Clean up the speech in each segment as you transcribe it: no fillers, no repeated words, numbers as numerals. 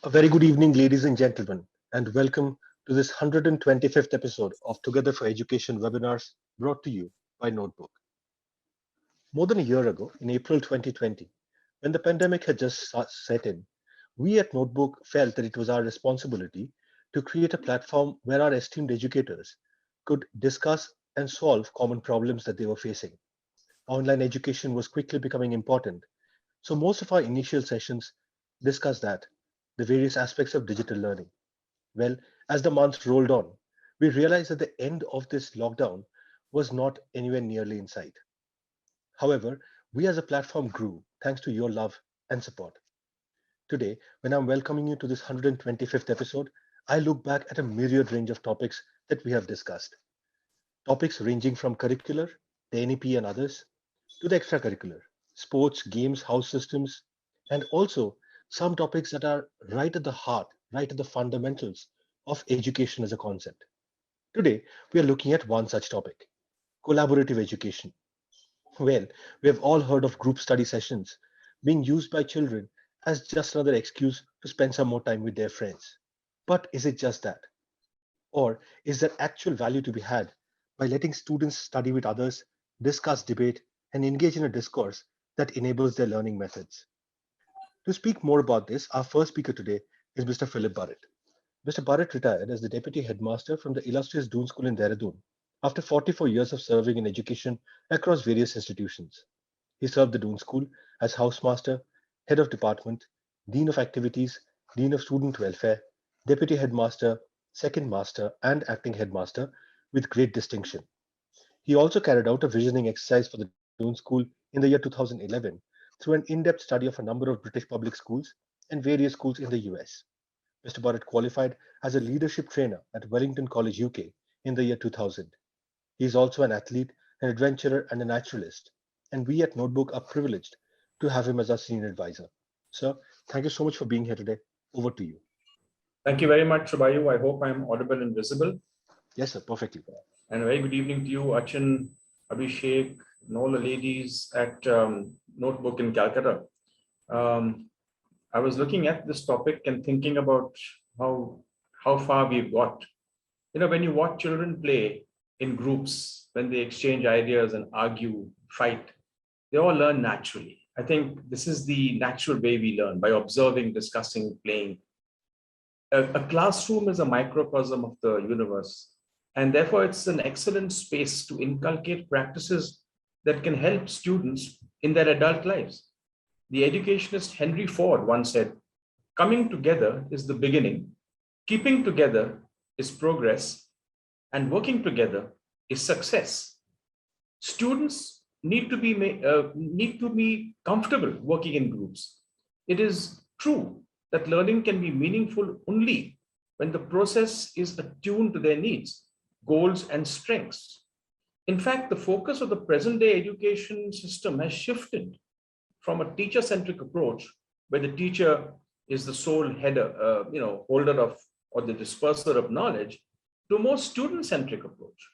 A very good evening, ladies and gentlemen, and welcome to this 125th episode of Together for Education webinars brought to you by Notebook. More than a year ago, in April 2020, when the pandemic had just set in, we at Notebook felt that it was our responsibility to create a platform where our esteemed educators could discuss and solve common problems that they were facing. Online education was quickly becoming important, so most of our initial sessions discussed that, the various aspects of digital learning. Well, as the months rolled on, we realized that the end of this lockdown was not anywhere nearly in sight. However, we as a platform grew thanks to your love and support. Today, when I'm welcoming you to this 125th episode, I look back at a myriad range of topics that we have discussed. Topics ranging from curricular, the NEP and others, to the extracurricular, sports, games, house systems, and also some topics that are right at the heart, right at the fundamentals of education as a concept. Today, we are looking at one such topic, collaborative education. Well, we have all heard of group study sessions being used by children as just another excuse to spend some more time with their friends. But is it just that? Or is there actual value to be had by letting students study with others, discuss, debate, and engage in a discourse that enables their learning methods? To speak more about this, our first speaker today is Mr. Philip Burrett. Mr. Burrett retired as the Deputy Headmaster from the illustrious Doon School in Dehradun after 44 years of serving in education across various institutions. He served the Doon School as Housemaster, Head of Department, Dean of Activities, Dean of Student Welfare, Deputy Headmaster, Second Master, and Acting Headmaster with great distinction. He also carried out a visioning exercise for the Doon School in the year 2011 through an in-depth study of a number of British public schools and various schools in the US. Mr. Burrett qualified as a leadership trainer at Wellington College, UK in the year 2000. He is also an athlete, an adventurer, and a naturalist, and we at Notebook are privileged to have him as our senior advisor. Sir, thank you so much for being here today. Over to you. Thank you very much, Subayu. I hope I'm audible and visible. Yes, sir, perfectly. And a very good evening to you, Achin, Abhishek, and all the ladies at Notebook in Calcutta. I was looking at this topic and thinking about how far we've got. You know, when you watch children play in groups, when they exchange ideas and argue, fight, they all learn naturally. I think this is the natural way we learn, by observing, discussing, playing. A classroom is a microcosm of the universe, and therefore it's an excellent space to inculcate practices that can help students in their adult lives. The educationist Henry Ford once said, "Coming together is the beginning, keeping together is progress, and working together is success." Students need to be comfortable working in groups. It is true that learning can be meaningful only when the process is attuned to their needs, goals, and strengths. In fact, the focus of the present day education system has shifted from a teacher-centric approach, where the teacher is the sole holder of or the disperser of knowledge, to a more student-centric approach,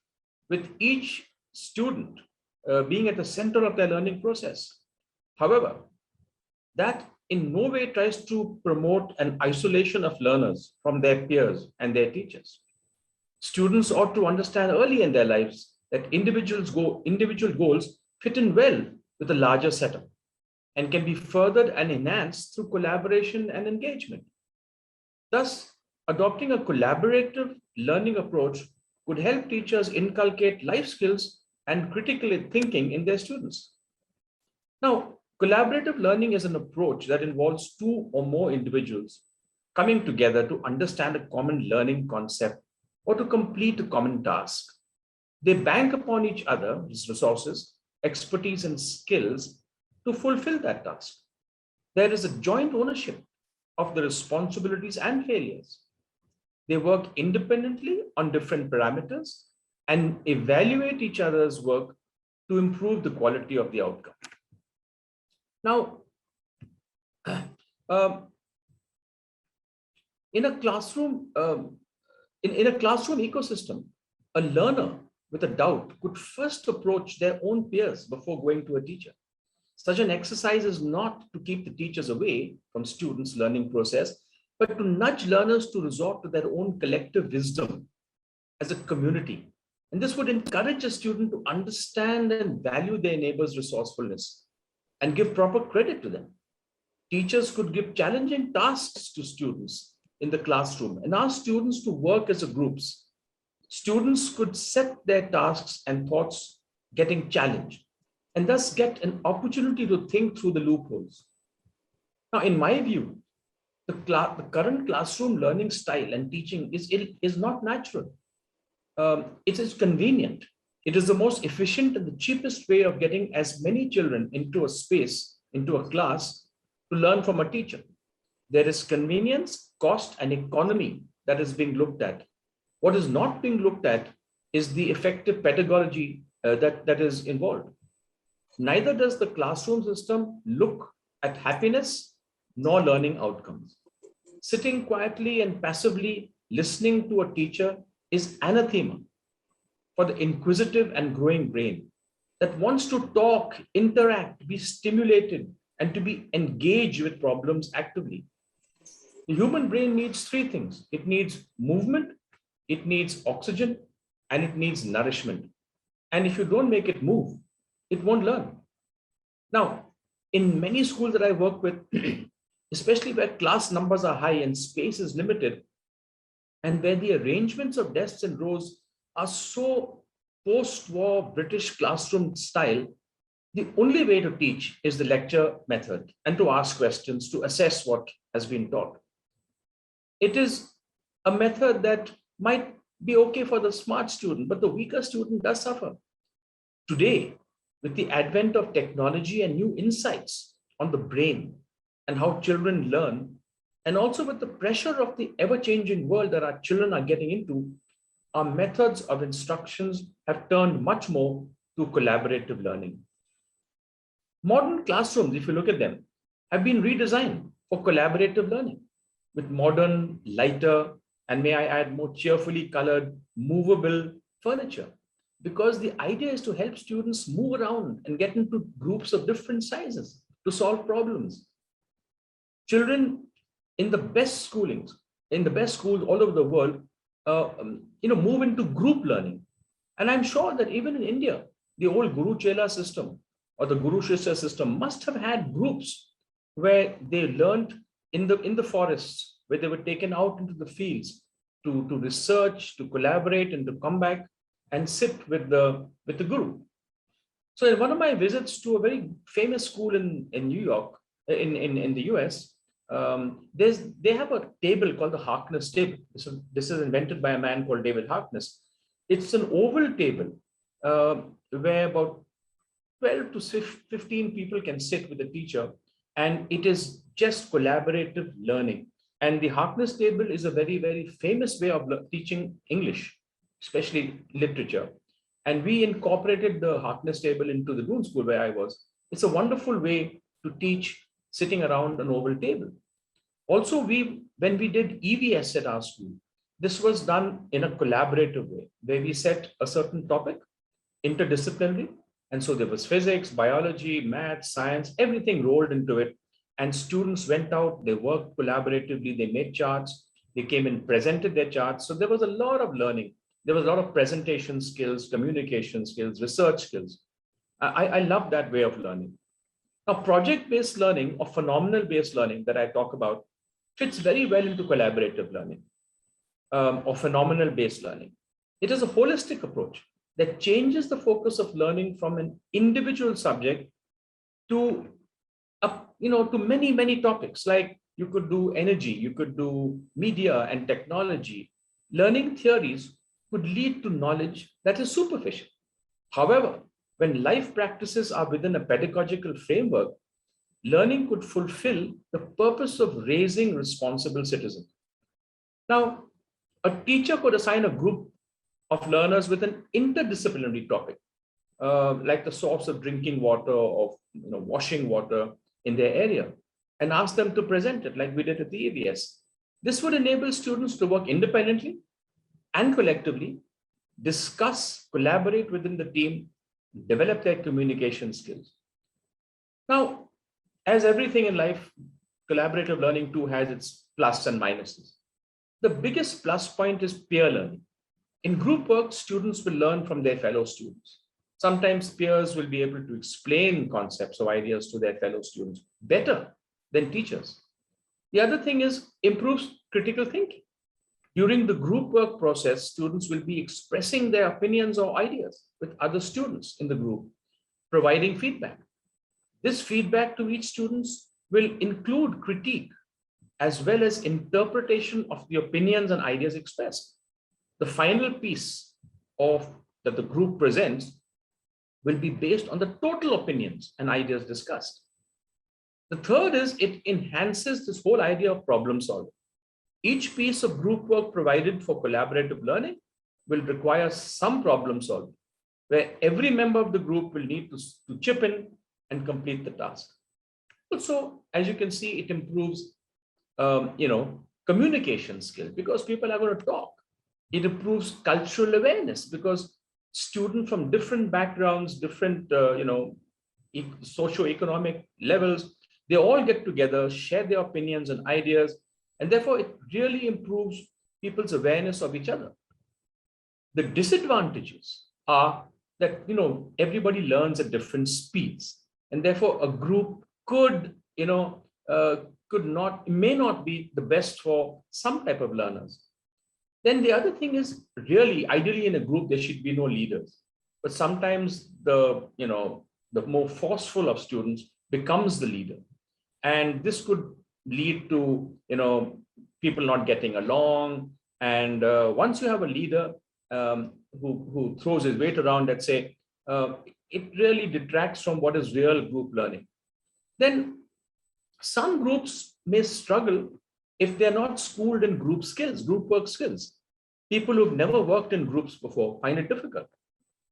with each student being at the center of their learning process. However, that in no way tries to promote an isolation of learners from their peers and their teachers. Students ought to understand early in their lives that individual goals fit in well with a larger setup and can be furthered and enhanced through collaboration and engagement. Thus, adopting a collaborative learning approach could help teachers inculcate life skills and critical thinking in their students. Now, collaborative learning is an approach that involves two or more individuals coming together to understand a common learning concept or to complete a common task. They bank upon each other's resources, expertise, and skills to fulfill that task. There is a joint ownership of the responsibilities and failures. They work independently on different parameters and evaluate each other's work to improve the quality of the outcome. Now, in a classroom ecosystem, a learner with a doubt could first approach their own peers before going to a teacher. Such an exercise is not to keep the teachers away from students' learning process, but to nudge learners to resort to their own collective wisdom as a community. And this would encourage a student to understand and value their neighbor's resourcefulness and give proper credit to them. Teachers could give challenging tasks to students in the classroom and ask students to work as a groups. Students could set their tasks and thoughts getting challenged and thus get an opportunity to think through the loopholes. Now, in my view, the current classroom learning style and teaching is not natural. It is convenient. It is the most efficient and the cheapest way of getting as many children into a space, into a class, to learn from a teacher. There is convenience, cost, and economy that is being looked at. What is not being looked at is the effective pedagogy that is involved. Neither does the classroom system look at happiness nor learning outcomes. Sitting quietly and passively listening to a teacher is anathema for the inquisitive and growing brain that wants to talk, interact, be stimulated, and to be engaged with problems actively. The human brain needs three things. It needs movement, it needs oxygen, and it needs nourishment. And if you don't make it move, it won't learn. Now, in many schools that I work with, especially where class numbers are high and space is limited, and where the arrangements of desks and rows are so post-war British classroom style, the only way to teach is the lecture method and to ask questions, to assess what has been taught. It is a method that might be okay for the smart student, but the weaker student does suffer. Today, with the advent of technology and new insights on the brain and how children learn, and also with the pressure of the ever-changing world that our children are getting into, our methods of instructions have turned much more to collaborative learning. Modern classrooms, if you look at them, have been redesigned for collaborative learning with modern, lighter, and may I add, more cheerfully colored, movable furniture. Because the idea is to help students move around and get into groups of different sizes to solve problems. Children in the best schoolings, in the best schools all over the world, move into group learning. And I'm sure that even in India, the old Guru Chela system or the Guru Shishya system must have had groups where they learned in the forests, where they were taken out into the fields to research, to collaborate, and to come back and sit with the Guru. So in one of my visits to a very famous school in New York, in the US, they have a table called the Harkness table. This is invented by a man called David Harkness. It's an oval table where about 12 to 15 people can sit with the teacher, and it is just collaborative learning. And the Harkness table is a very, very famous way of teaching English, especially literature. And we incorporated the Harkness table into the Doon school where I was. It's a wonderful way to teach sitting around an oval table. Also, when we did EVS at our school, this was done in a collaborative way, where we set a certain topic, interdisciplinary. And so there was physics, biology, math, science, everything rolled into it. And students went out, they worked collaboratively, they made charts, they came and presented their charts. So there was a lot of learning. There was a lot of presentation skills, communication skills, research skills. I love that way of learning. Now, project-based learning or phenomenal-based learning that I talk about fits very well into collaborative learning or phenomenal-based learning. It is a holistic approach that changes the focus of learning from an individual subject to many, many topics. Like you could do energy, you could do media and technology. Learning theories could lead to knowledge that is superficial. However, when life practices are within a pedagogical framework, learning could fulfill the purpose of raising responsible citizens. Now, a teacher could assign a group of learners with an interdisciplinary topic, like the source of drinking water or washing water in their area, and ask them to present it like we did at the EVS. This would enable students to work independently and collectively, discuss, collaborate within the team, develop their communication skills. Now, as everything in life, collaborative learning too has its plus and minuses. The biggest plus point is peer learning. In group work, students will learn from their fellow students. Sometimes peers will be able to explain concepts or ideas to their fellow students better than teachers. The other thing is improves critical thinking. During the group work process, students will be expressing their opinions or ideas with other students in the group, providing feedback. This feedback to each student will include critique as well as interpretation of the opinions and ideas expressed. The final piece of that the group presents will be based on the total opinions and ideas discussed. The third is it enhances this whole idea of problem solving. Each piece of group work provided for collaborative learning will require some problem solving, where every member of the group will need to chip in and complete the task. Also, as you can see, it improves, communication skills because people are going to talk. It improves cultural awareness because students from different backgrounds, different, socio-economic levels, they all get together, share their opinions and ideas, and therefore it really improves people's awareness of each other. The disadvantages are that, everybody learns at different speeds, and therefore a group may not be the best for some type of learners. Then the other thing is really, ideally in a group, there should be no leaders, but sometimes the more forceful of students becomes the leader. And this could lead to, people not getting along. And once you have a leader who throws his weight around, let's say, it really detracts from what is real group learning. Then some groups may struggle if they're not schooled in group skills, group work skills. People who've never worked in groups before find it difficult.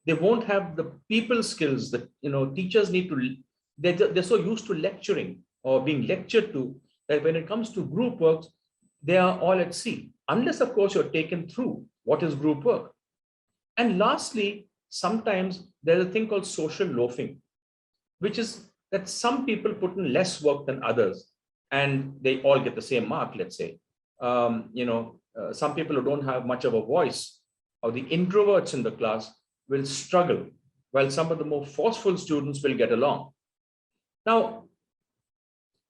They won't have the people skills that, teachers need to, they're so used to lecturing or being lectured to that when it comes to group work, they are all at sea, unless of course you're taken through what is group work. And lastly, sometimes there's a thing called social loafing, which is that some people put in less work than others and they all get the same mark, let's say. Some people who don't have much of a voice or the introverts in the class will struggle, while some of the more forceful students will get along. Now,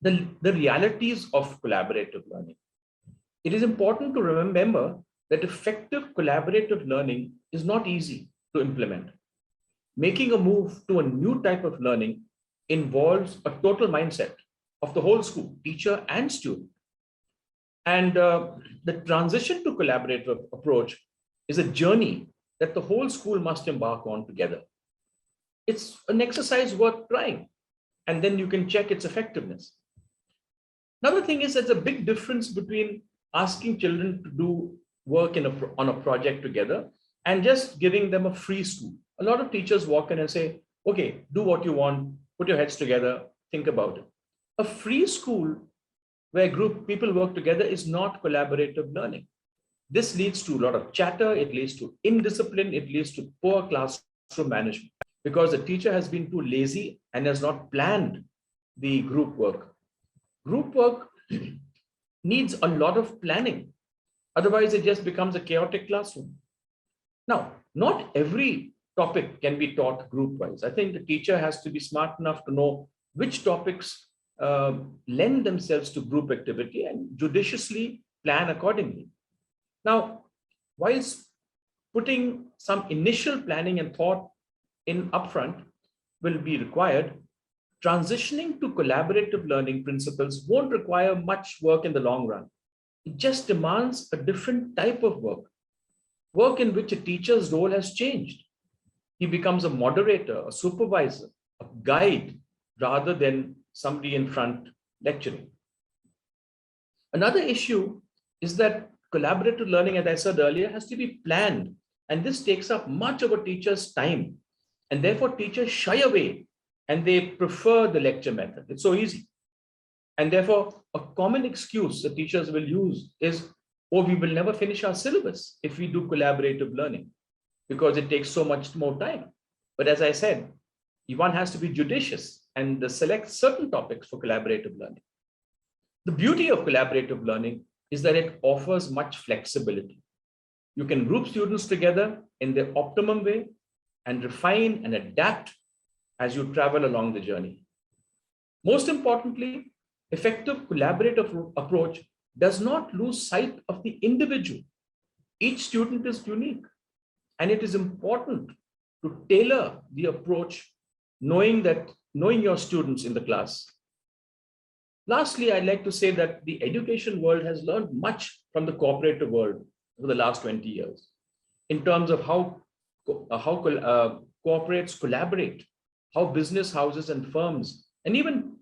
the realities of collaborative learning. It is important to remember that effective collaborative learning is not easy to implement. Making a move to a new type of learning involves a total mindset of the whole school, teacher and student. And the transition to collaborative approach is a journey that the whole school must embark on together. It's an exercise worth trying, and then you can check its effectiveness. Another thing is there's a big difference between asking children to do work on a project together and just giving them a free school. A lot of teachers walk in and say, okay, do what you want, put your heads together, think about it. A free school where group people work together is not collaborative learning. This leads to a lot of chatter, it leads to indiscipline, it leads to poor classroom management because the teacher has been too lazy and has not planned the group work. Group work needs a lot of planning. Otherwise, it just becomes a chaotic classroom. Now, not every topic can be taught group-wise. I think the teacher has to be smart enough to know which topics lend themselves to group activity and judiciously plan accordingly. Now, whilst putting some initial planning and thought in upfront will be required, transitioning to collaborative learning principles won't require much work in the long run. It just demands a different type of work in which a teacher's role has changed. He becomes a moderator, a supervisor, a guide, rather than somebody in front lecturing. Another issue is that collaborative learning, as I said earlier, has to be planned. And this takes up much of a teacher's time. And therefore, teachers shy away and they prefer the lecture method. It's so easy. And therefore, a common excuse that teachers will use is, oh, we will never finish our syllabus if we do collaborative learning because it takes so much more time. But as I said, one has to be judicious and select certain topics for collaborative learning. The beauty of collaborative learning is that it offers much flexibility. You can group students together in their optimum way and refine and adapt as you travel along the journey. Most importantly, effective collaborative approach does not lose sight of the individual. Each student is unique, and it is important to tailor the approach, knowing your students in the class. Lastly, I'd like to say that the education world has learned much from the cooperative world over the last 20 years in terms of how corporates collaborate, how business houses and firms, and even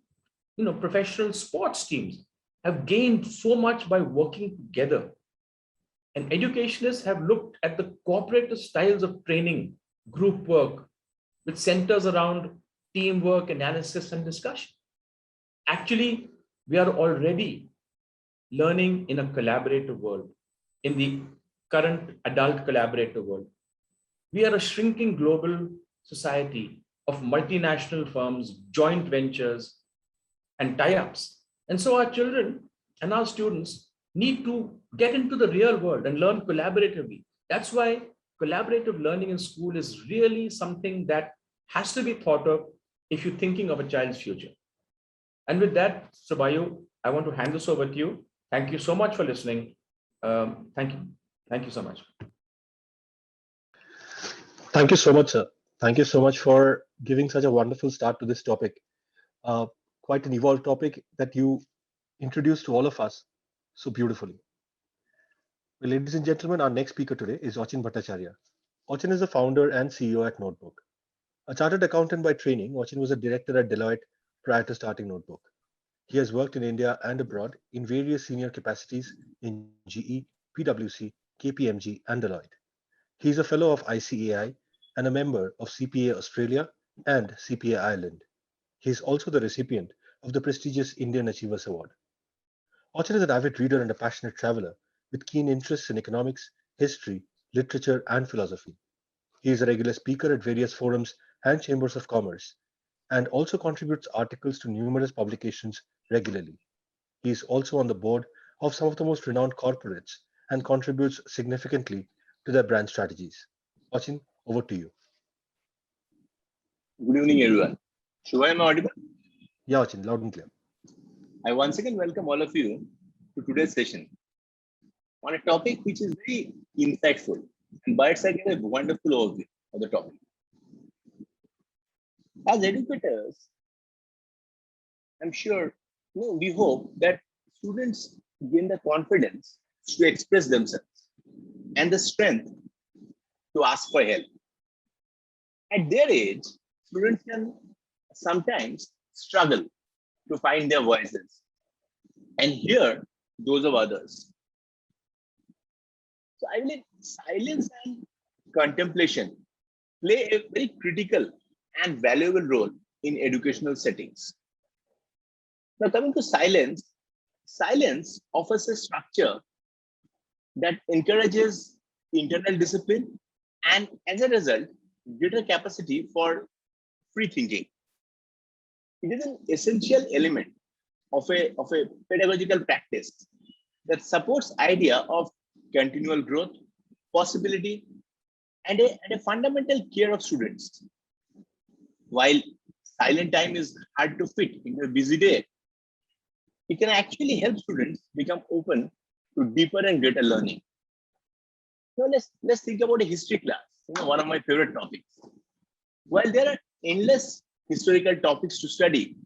professional sports teams have gained so much by working together. And educationists have looked at the cooperative styles of training, group work, which centers around teamwork, analysis, and discussion. Actually, we are already learning in a collaborative world, in the current adult collaborative world. We are a shrinking global society of multinational firms, joint ventures, and tie-ups. And so our children and our students need to get into the real world and learn collaboratively. That's why collaborative learning in school is really something that has to be thought of if you're thinking of a child's future. And with that, Subayu, I want to hand this over to you. Thank you so much for listening. Thank you. Thank you so much. Thank you so much, sir. Thank you so much for giving such a wonderful start to this topic. Quite an evolved topic that you introduced to all of us so beautifully. Well, ladies and gentlemen, our next speaker today is Achin Bhattacharya. Achin is the founder and CEO at Notebook. A chartered accountant by training, Achin was a director at Deloitte prior to starting Notebook. He has worked in India and abroad in various senior capacities in GE, PwC, KPMG, and Deloitte. He is a fellow of ICAI and a member of CPA Australia and CPA Ireland. He is also the recipient of the prestigious Indian Achievers Award. Achin is an avid reader and a passionate traveler with keen interests in economics, history, literature, and philosophy. He is a regular speaker at various forums and chambers of commerce, and also contributes articles to numerous publications regularly. He is also on the board of some of the most renowned corporates and contributes significantly to their brand strategies. Achin, over to you. Good evening, everyone. Shiva, am I audible? Yeah, Achin, loud and clear. I once again welcome all of you to today's session on a topic which is very insightful, and Burrett gave a wonderful overview of the topic. As educators, I'm sure we hope that students gain the confidence to express themselves and the strength to ask for help. At their age, students can sometimes struggle to find their voices and hear those of others. So I believe silence and contemplation play a very critical and valuable role in educational settings. Now, coming to silence, silence offers a structure that encourages internal discipline and, as a result, greater capacity for free thinking. It is an essential element of a pedagogical practice that supports idea of continual growth, possibility, and a fundamental care of students. While silent time is hard to fit into a busy day, it can actually help students become open to deeper and greater learning. So let's think about a history class, one of my favorite topics. While there are endless historical topics to study,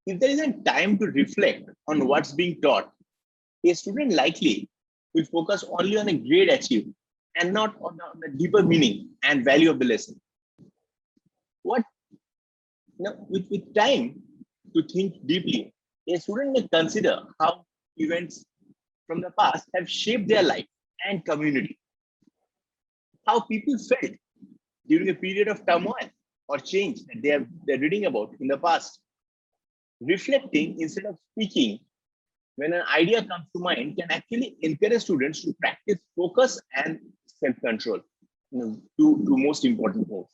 if there isn't time to reflect on what's being taught, a student likely will focus only on a grade achieved and not on the deeper meaning and value of the lesson. With time to think deeply, a student may consider how events from the past have shaped their life and community, how people felt during a period of turmoil or change that they're reading about in the past. Reflecting instead of speaking when an idea comes to mind can actually encourage students to practice focus and self-control, two most important things.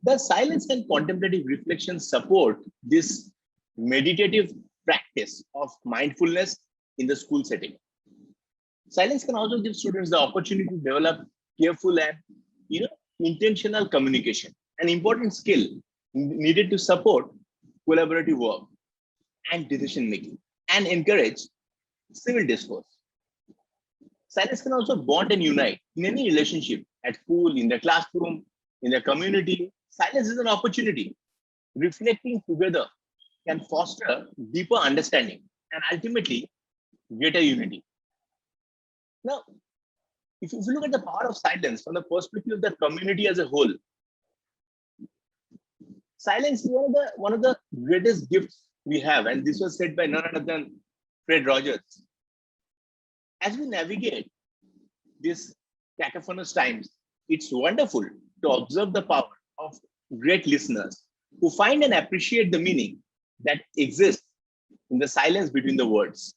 The silence and contemplative reflection support this meditative practice of mindfulness in the school setting. Silence can also give students the opportunity to develop careful and intentional communication, an important skill needed to support collaborative work and decision making and encourage civil discourse. Silence can also bond and unite in any relationship at school, in the classroom, in the community. Silence is an opportunity. Reflecting together can foster deeper understanding and ultimately greater unity. Now, if you look at the power of silence from the perspective of the community as a whole, silence is one of the greatest gifts we have, and this was said by none other than Fred Rogers. As we navigate these cacophonous times, it's wonderful to observe the power of great listeners who find and appreciate the meaning that exists in the silence between the words.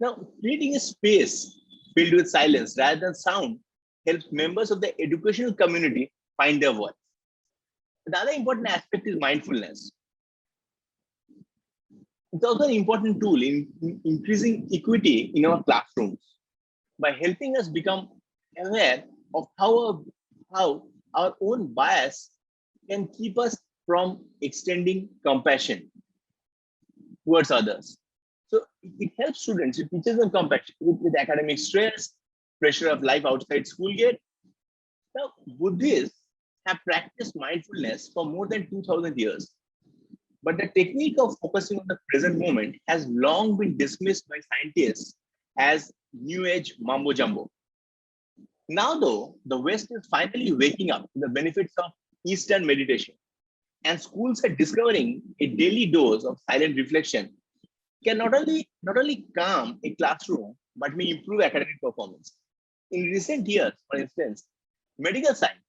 Now, creating a space filled with silence rather than sound helps members of the educational community find their voice. The other important aspect is mindfulness. It's also an important tool in increasing equity in our classrooms by helping us become aware of how our own bias can keep us from extending compassion towards others. So it helps students, it teaches them compassion with academic stress, pressure of life outside school gate. Now, Buddhists have practiced mindfulness for more than 2000 years. But the technique of focusing on the present moment has long been dismissed by scientists as New Age mambo jumbo. Now, though, the West is finally waking up to the benefits of Eastern meditation, and schools are discovering a daily dose of silent reflection can not only calm a classroom, but may improve academic performance. In recent years, for instance, medical science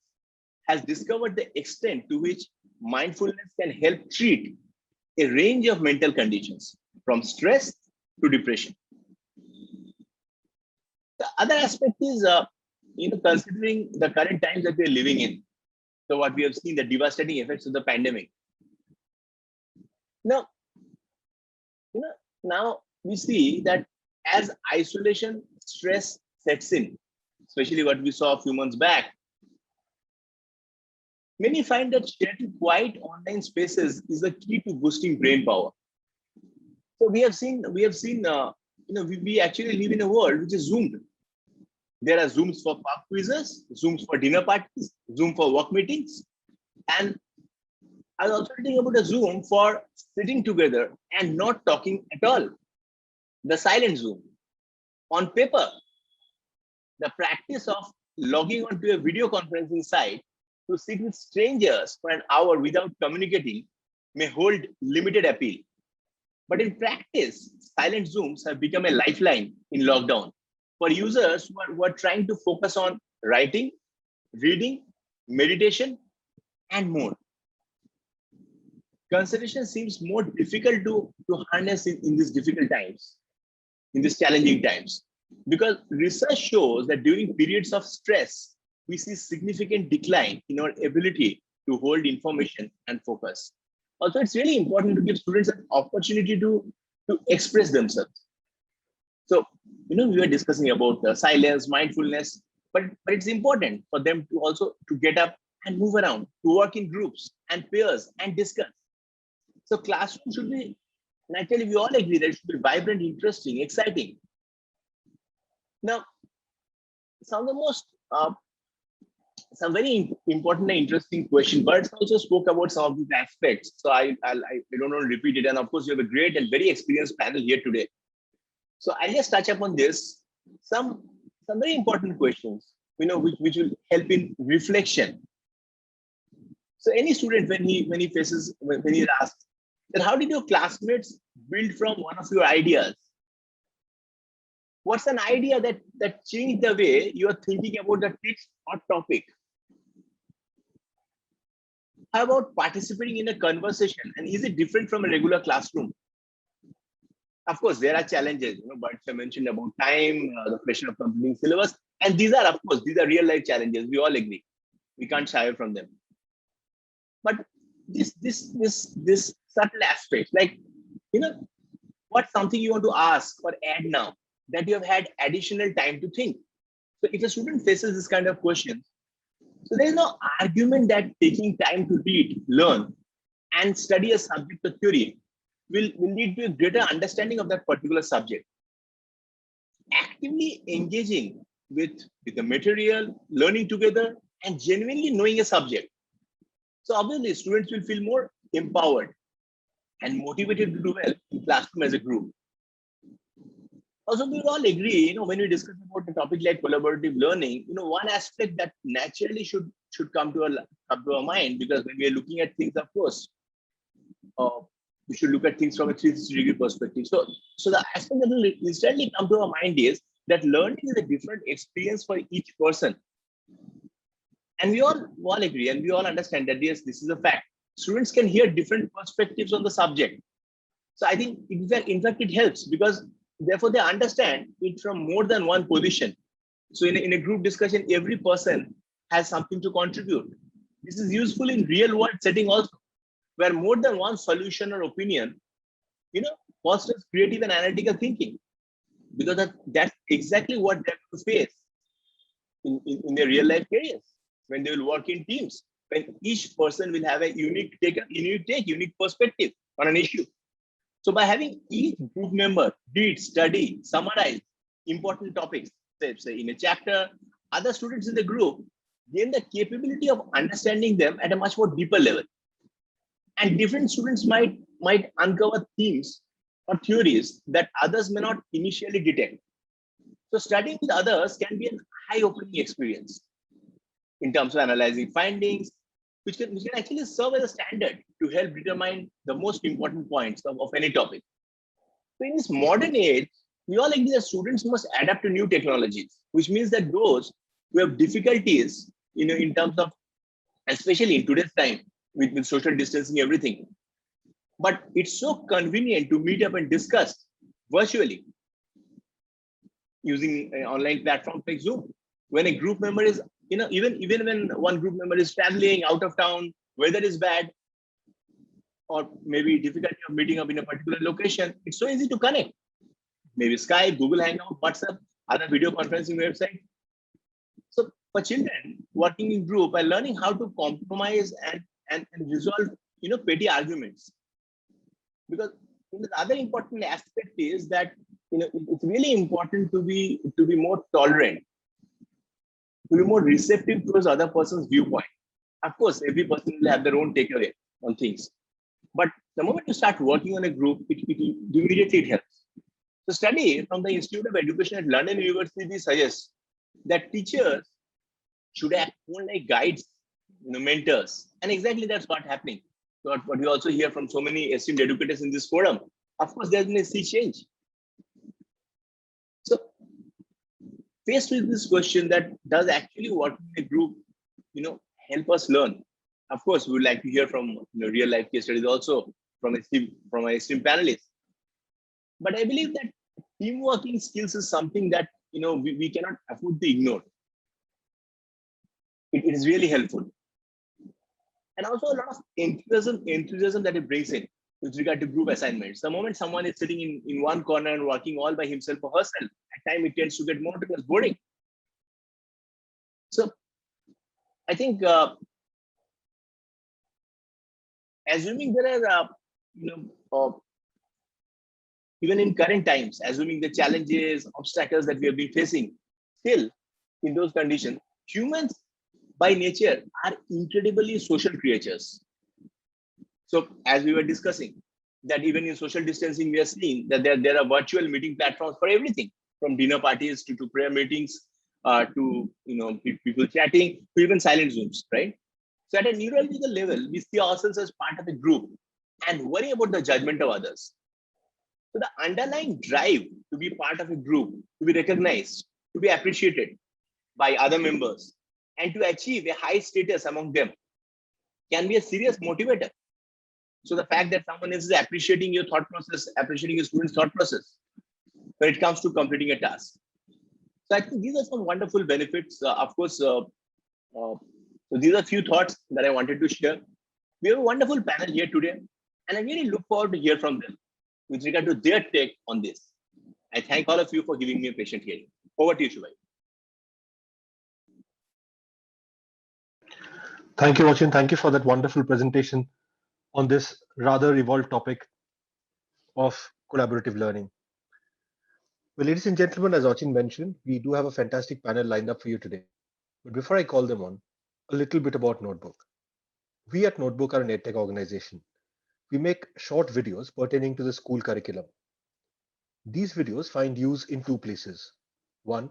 has discovered the extent to which mindfulness can help treat a range of mental conditions, from stress to depression. The other aspect is, considering the current times that we're living in. So what we have seen, the devastating effects of the pandemic. Now we see that as isolation stress sets in, especially what we saw a few months back, many find that sharing quiet online spaces is the key to boosting brain power. So we actually live in a world which is Zoomed. There are Zooms for pub quizzes, Zooms for dinner parties, Zoom for work meetings. And I was also thinking about a Zoom for sitting together and not talking at all. The silent Zoom. On paper, the practice of logging onto a video conferencing site to sit with strangers for an hour without communicating may hold limited appeal. But in practice, silent Zooms have become a lifeline in lockdown for users who are trying to focus on writing, reading, meditation, and more. Concentration seems more difficult to harness in these difficult times, in these challenging times, because research shows that during periods of stress, we see significant decline in our ability to hold information and focus. Also, it's really important to give students an opportunity to express themselves. So, we were discussing about silence, mindfulness, but it's important for them to also to get up and move around, to work in groups and pairs and discuss. So classroom should be, naturally, we all agree that it should be vibrant, interesting, exciting. Now, some of the most, some very important and interesting question. Bert also spoke about some of these aspects. So I don't want to repeat it. And of course, you have a great and very experienced panel here today. So I'll just touch upon this, some very important questions, which will help in reflection. So any student, when he's asked, then how did your classmates build from one of your ideas? What's an idea that changed the way you are thinking about the text or topic? How about participating in a conversation? And is it different from a regular classroom? Of course, there are challenges, but I mentioned about time, the pressure of completing syllabus. And these are real life challenges. We all agree. We can't shy away from them. But this subtle aspect, like, What's something you want to ask or add now that you have had additional time to think? So if a student faces this kind of question, so there is no argument that taking time to read, learn, and study a subject or theory will lead to a greater understanding of that particular subject. Actively engaging with the material, learning together, and genuinely knowing a subject. So obviously, students will feel more empowered and motivated to do well in classroom as a group. Also, we all agree, when we discuss about a topic like collaborative learning, one aspect that naturally should come to our mind, because when we are looking at things, of course, we should look at things from a 360-degree perspective. So the aspect that will instantly come to our mind is that learning is a different experience for each person. And we all agree and we all understand that yes, this is a fact. Students can hear different perspectives on the subject. So I think in fact it helps, because therefore they understand it from more than one position. So in a group discussion, every person has something to contribute. This is useful in real world setting also, where more than one solution or opinion, fosters creative and analytical thinking, because that's exactly what they're going to face in their real life careers when they will work in teams, when each person will have a unique unique perspective on an issue. So by having each group member read, study, summarize important topics, say in a chapter, other students in the group gain the capability of understanding them at a much more deeper level. And different students might uncover themes or theories that others may not initially detect. So studying with others can be an eye-opening experience in terms of analyzing findings, which can actually serve as a standard to help determine the most important points of any topic. So in this modern age, we all agree that students must adapt to new technologies, which means that those who have difficulties, in terms of, especially in today's time, with social distancing, everything. But it's so convenient to meet up and discuss virtually using online platforms like Zoom. When a group member is, even when one group member is traveling out of town, weather is bad, or maybe difficulty of meeting up in a particular location, it's so easy to connect. Maybe Skype, Google Hangout, WhatsApp, other video conferencing websites. So for children working in group, by learning how to compromise and resolve, petty arguments. Because the other important aspect is that, it's really important to be more tolerant, to be more receptive towards other person's viewpoint. Of course, every person will have their own takeaway on things. But the moment you start working on a group, immediately it helps. The study from the Institute of Education at London University suggests that teachers should act more like guides, mentors. And exactly that's what's happening. So what we also hear from so many esteemed educators in this forum. Of course, there's been a sea change. So faced with this question, that does actually working in a group, help us learn? Of course, we would like to hear from real life case studies also from our esteemed panelists. But I believe that team working skills is something that we cannot afford to ignore. It is really helpful. And also a lot of enthusiasm that it brings in with regard to group assignments. The moment someone is sitting in one corner and working all by himself or herself, at times it tends to get monotonous, boring. So I think assuming there are, even in current times, assuming the challenges, obstacles that we have been facing, still in those conditions, humans by nature are incredibly social creatures. So as we were discussing, that even in social distancing, we are seeing that there are virtual meeting platforms for everything, from dinner parties to prayer meetings, to people chatting, to even silent Zooms, right? So at a neurological level, we see ourselves as part of a group and worry about the judgment of others. So the underlying drive to be part of a group, to be recognized, to be appreciated by other members, and to achieve a high status among them can be a serious motivator. So the fact that someone else is appreciating your thought process, appreciating your student's thought process when it comes to completing a task. So I think these are some wonderful benefits. Of course, so these are a few thoughts that I wanted to share. We have a wonderful panel here today, and I really look forward to hear from them. with regard to their take on this. I thank all of you for giving me a patient hearing. Over to you, Shubhai. Thank you, Achin. Thank you for that wonderful presentation on this rather evolved topic of collaborative learning. Well, ladies and gentlemen, as Achin mentioned, we do have a fantastic panel lined up for you today. But before I call them on, a little bit about Notebook. We at Notebook are an EdTech organization. We make short videos pertaining to the school curriculum. These videos find use in two places. One,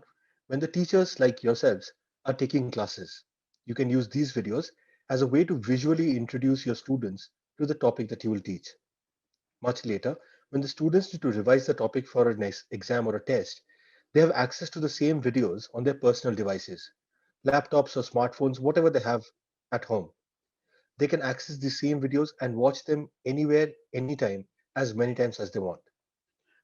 when the teachers like yourselves are taking classes. You can use these videos as a way to visually introduce your students to the topic that you will teach. Much later, when the students need to revise the topic for an exam or a test, they have access to the same videos on their personal devices, laptops or smartphones, whatever they have at home. They can access the same videos and watch them anywhere, anytime, as many times as they want.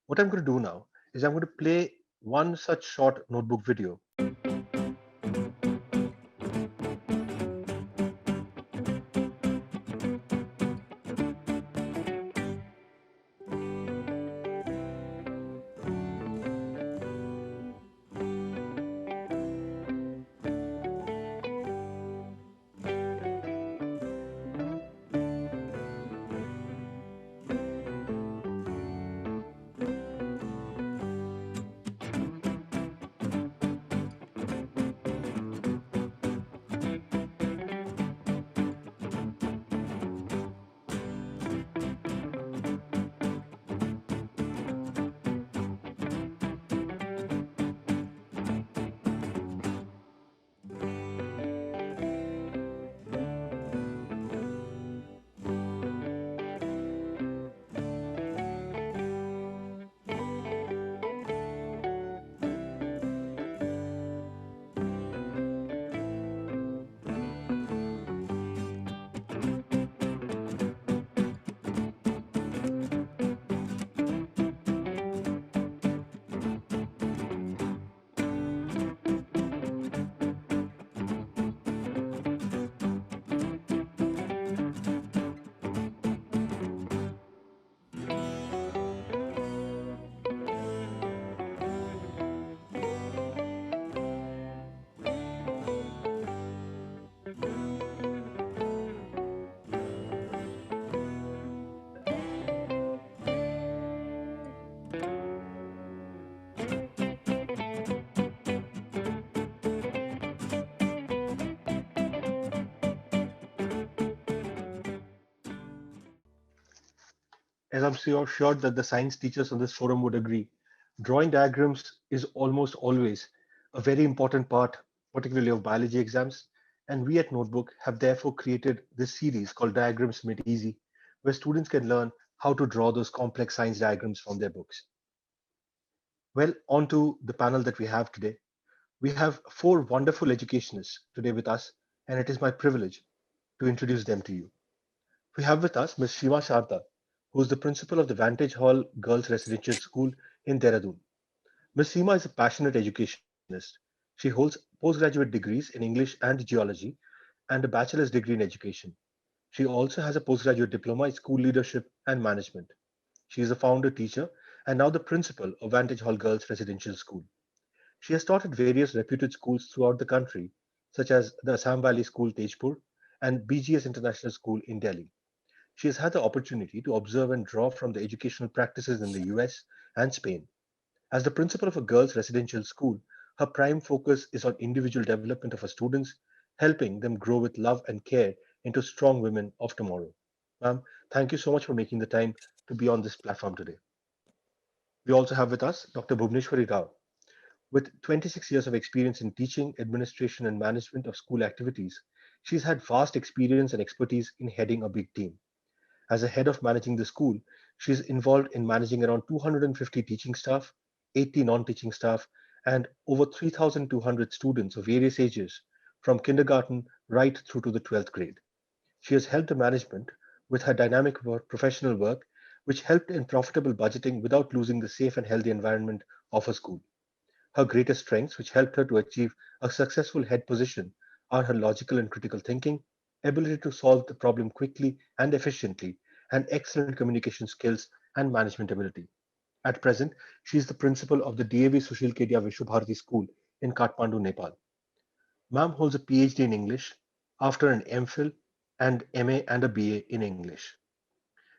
What I'm going to do now is I'm going to play one such short notebook video. As I'm sure that the science teachers on this forum would agree, drawing diagrams is almost always a very important part, particularly of biology exams. And we at Notebook have therefore created this series called Diagrams Made Easy, where students can learn how to draw those complex science diagrams from their books. Well, on to the panel that we have today. We have four wonderful educationists today with us, and it is my privilege to introduce them to you. We have with us Ms. Sharda, who is the principal of the Vantage Hall Girls Residential School in Dehradun. Ms. Seema is a passionate educationist. She holds postgraduate degrees in English and geology and a bachelor's degree in education. She also has a postgraduate diploma in school leadership and management. She is a founder teacher and now the principal of Vantage Hall Girls Residential School. She has taught at various reputed schools throughout the country, such as the Assam Valley School Tejpur and BGS International School in Delhi. She has had the opportunity to observe and draw from the educational practices in the US and Spain. As the principal of a girls' residential school, her prime focus is on individual development of her students, helping them grow with love and care into strong women of tomorrow. Ma'am, thank you so much for making the time to be on this platform today. We also have with us Dr. Bhuvaneswari Rao. With 26 years of experience in teaching, administration, and management of school activities, she's had vast experience and expertise in heading a big team. As a head of managing the school, she is involved in managing around 250 teaching staff, 80 non-teaching staff, and over 3,200 students of various ages, from kindergarten right through to the 12th grade. She has helped the management with her dynamic professional work, which helped in profitable budgeting without losing the safe and healthy environment of her school. Her greatest strengths, which helped her to achieve a successful head position, are her logical and critical thinking, ability to solve the problem quickly and efficiently, and excellent communication skills and management ability. At present, she is the principal of the DAV Sushil Kedia Vishwa Bharati School in Kathmandu, Nepal. Ma'am holds a PhD in English after an MPhil and MA and a BA in English.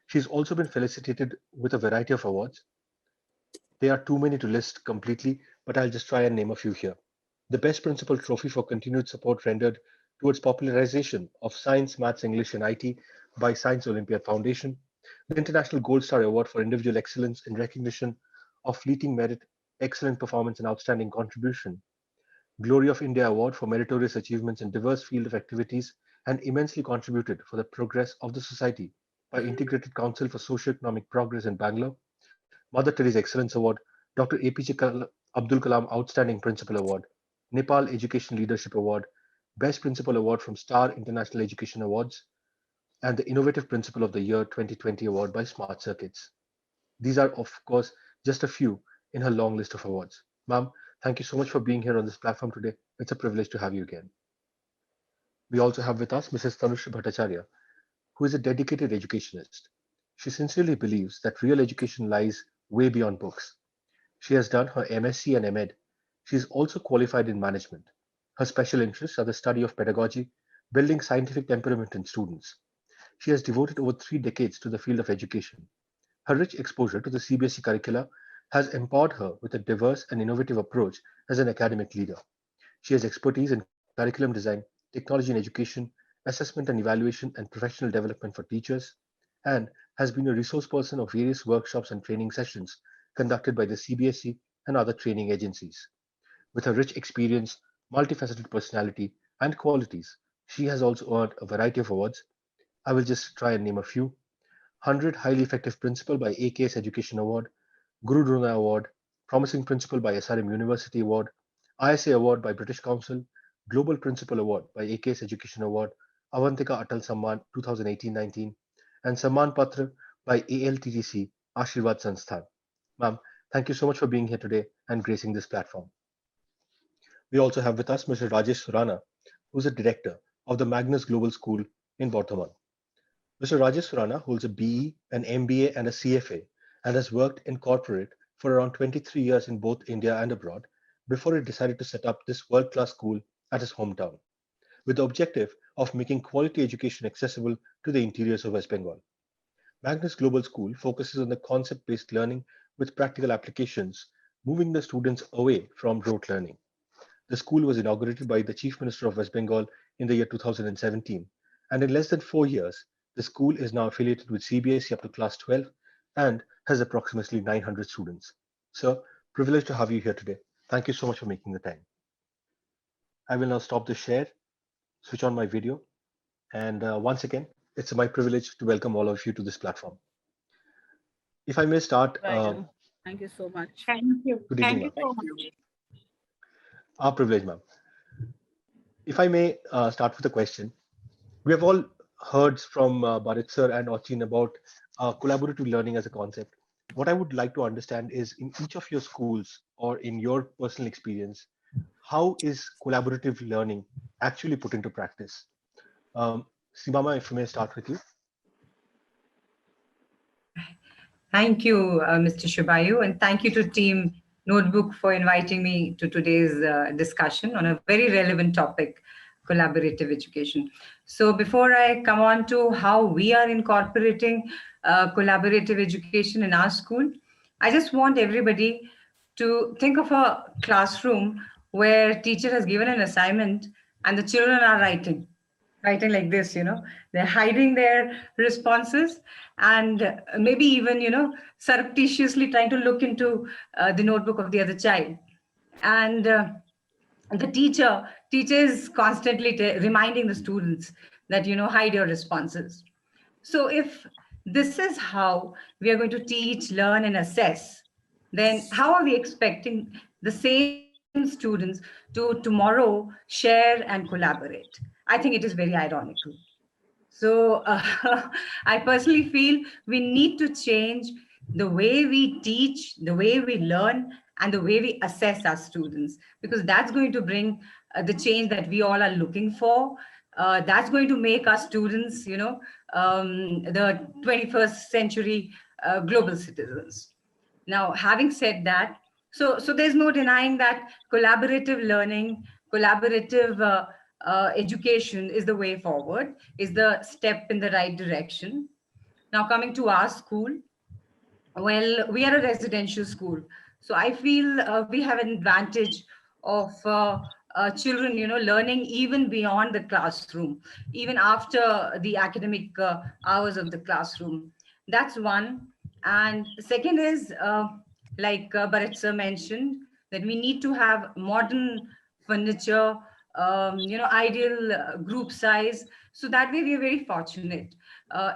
She's also been felicitated with a variety of awards. There are too many to list completely, but I'll just try and name a few here. The Best Principal Trophy for continued support rendered towards popularization of science, maths, English, and IT by Science Olympiad Foundation. The International Gold Star Award for individual excellence in recognition of fleeting merit, excellent performance, and outstanding contribution. Glory of India Award for meritorious achievements in diverse field of activities and immensely contributed for the progress of the society by Integrated Council for Socio-Economic Progress in Bangalore. Mother Teresa Excellence Award, Dr. APJ Abdul Kalam Outstanding Principal Award, Nepal Education Leadership Award, Best Principal Award from Star International Education Awards, and the Innovative Principal of the Year 2020 Award by Smart Circuits. These are, of course, just a few in her long list of awards. Ma'am, thank you so much for being here on this platform today. It's a privilege to have you again. We also have with us Mrs. Tanusri Bhattacharya, who is a dedicated educationist. She sincerely believes that real education lies way beyond books. She has done her MSc and MEd. She is also qualified in management. Her special interests are the study of pedagogy, building scientific temperament in students. She has devoted over 3 decades to the field of education. Her rich exposure to the CBSE curricula has empowered her with a diverse and innovative approach as an academic leader. She has expertise in curriculum design, technology in education, assessment and evaluation, and professional development for teachers, and has been a resource person of various workshops and training sessions conducted by the CBSE and other training agencies. With her rich experience, multifaceted personality, and qualities, she has also earned a variety of awards. I will just try and name a few. 100 Highly Effective Principal by AKS Education Award, Guru Drona Award, Promising Principal by SRM University Award, ISA Award by British Council, Global Principal Award by AKS Education Award, Avantika Atal Samman 2018-19, and Samman Patra by ALTTC Ashirwad Sansthan. Ma'am, thank you so much for being here today and gracing this platform. We also have with us Mr. Rajesh Surana, who is a director of the Magnus Global School in Burdwan. Mr. Rajesh Surana holds a BE, an MBA, and a CFA, and has worked in corporate for around 23 years in both India and abroad before he decided to set up this world-class school at his hometown, with the objective of making quality education accessible to the interiors of West Bengal. Magnus Global School focuses on the concept-based learning with practical applications, moving the students away from rote learning. The school was inaugurated by the Chief Minister of West Bengal in the year 2017, and in less than 4 years, the school is now affiliated with CBSE up to class 12 and has approximately 900 students. Sir, privileged to have you here today. Thank you so much for making the time. I will now stop the share, switch on my video, and once again, it's my privilege to welcome all of you to this platform. If I may start. Thank you so much. Thank you. Good evening, Thank you ma'am. so much. Our privilege, ma'am. If I may start with a question. We have all heard from Bharat sir and Achin about collaborative learning as a concept. What I would like to understand is in each of your schools or in your personal experience, how is collaborative learning actually put into practice? Seema, if I may start with you. Thank you, Mr. Shubayu, and thank you to Team Notebook for inviting me to today's discussion on a very relevant topic, collaborative education. So before I come on to how we are incorporating collaborative education in our school, I just want everybody to think of a classroom where teacher has given an assignment and the children are writing like this, they're hiding their responses and maybe even, surreptitiously trying to look into the notebook of the other child. And the teacher is constantly reminding the students that, hide your responses. So if this is how we are going to teach, learn, and assess, then how are we expecting the same students to tomorrow share and collaborate? I think it is very ironical. So I personally feel we need to change the way we teach, the way we learn, and the way we assess our students, because that's going to bring the change that we all are looking for. That's going to make our students, the 21st century global citizens. Now, having said that, so there's no denying that collaborative learning, collaborative education is the way forward, is the step in the right direction. Now, coming to our school, well, we are a residential school, so I feel we have an advantage of children, learning even beyond the classroom, even after the academic hours of the classroom. That's one. And second is, like Bharat sir mentioned, that we need to have modern furniture, ideal group size. So that way we are very fortunate.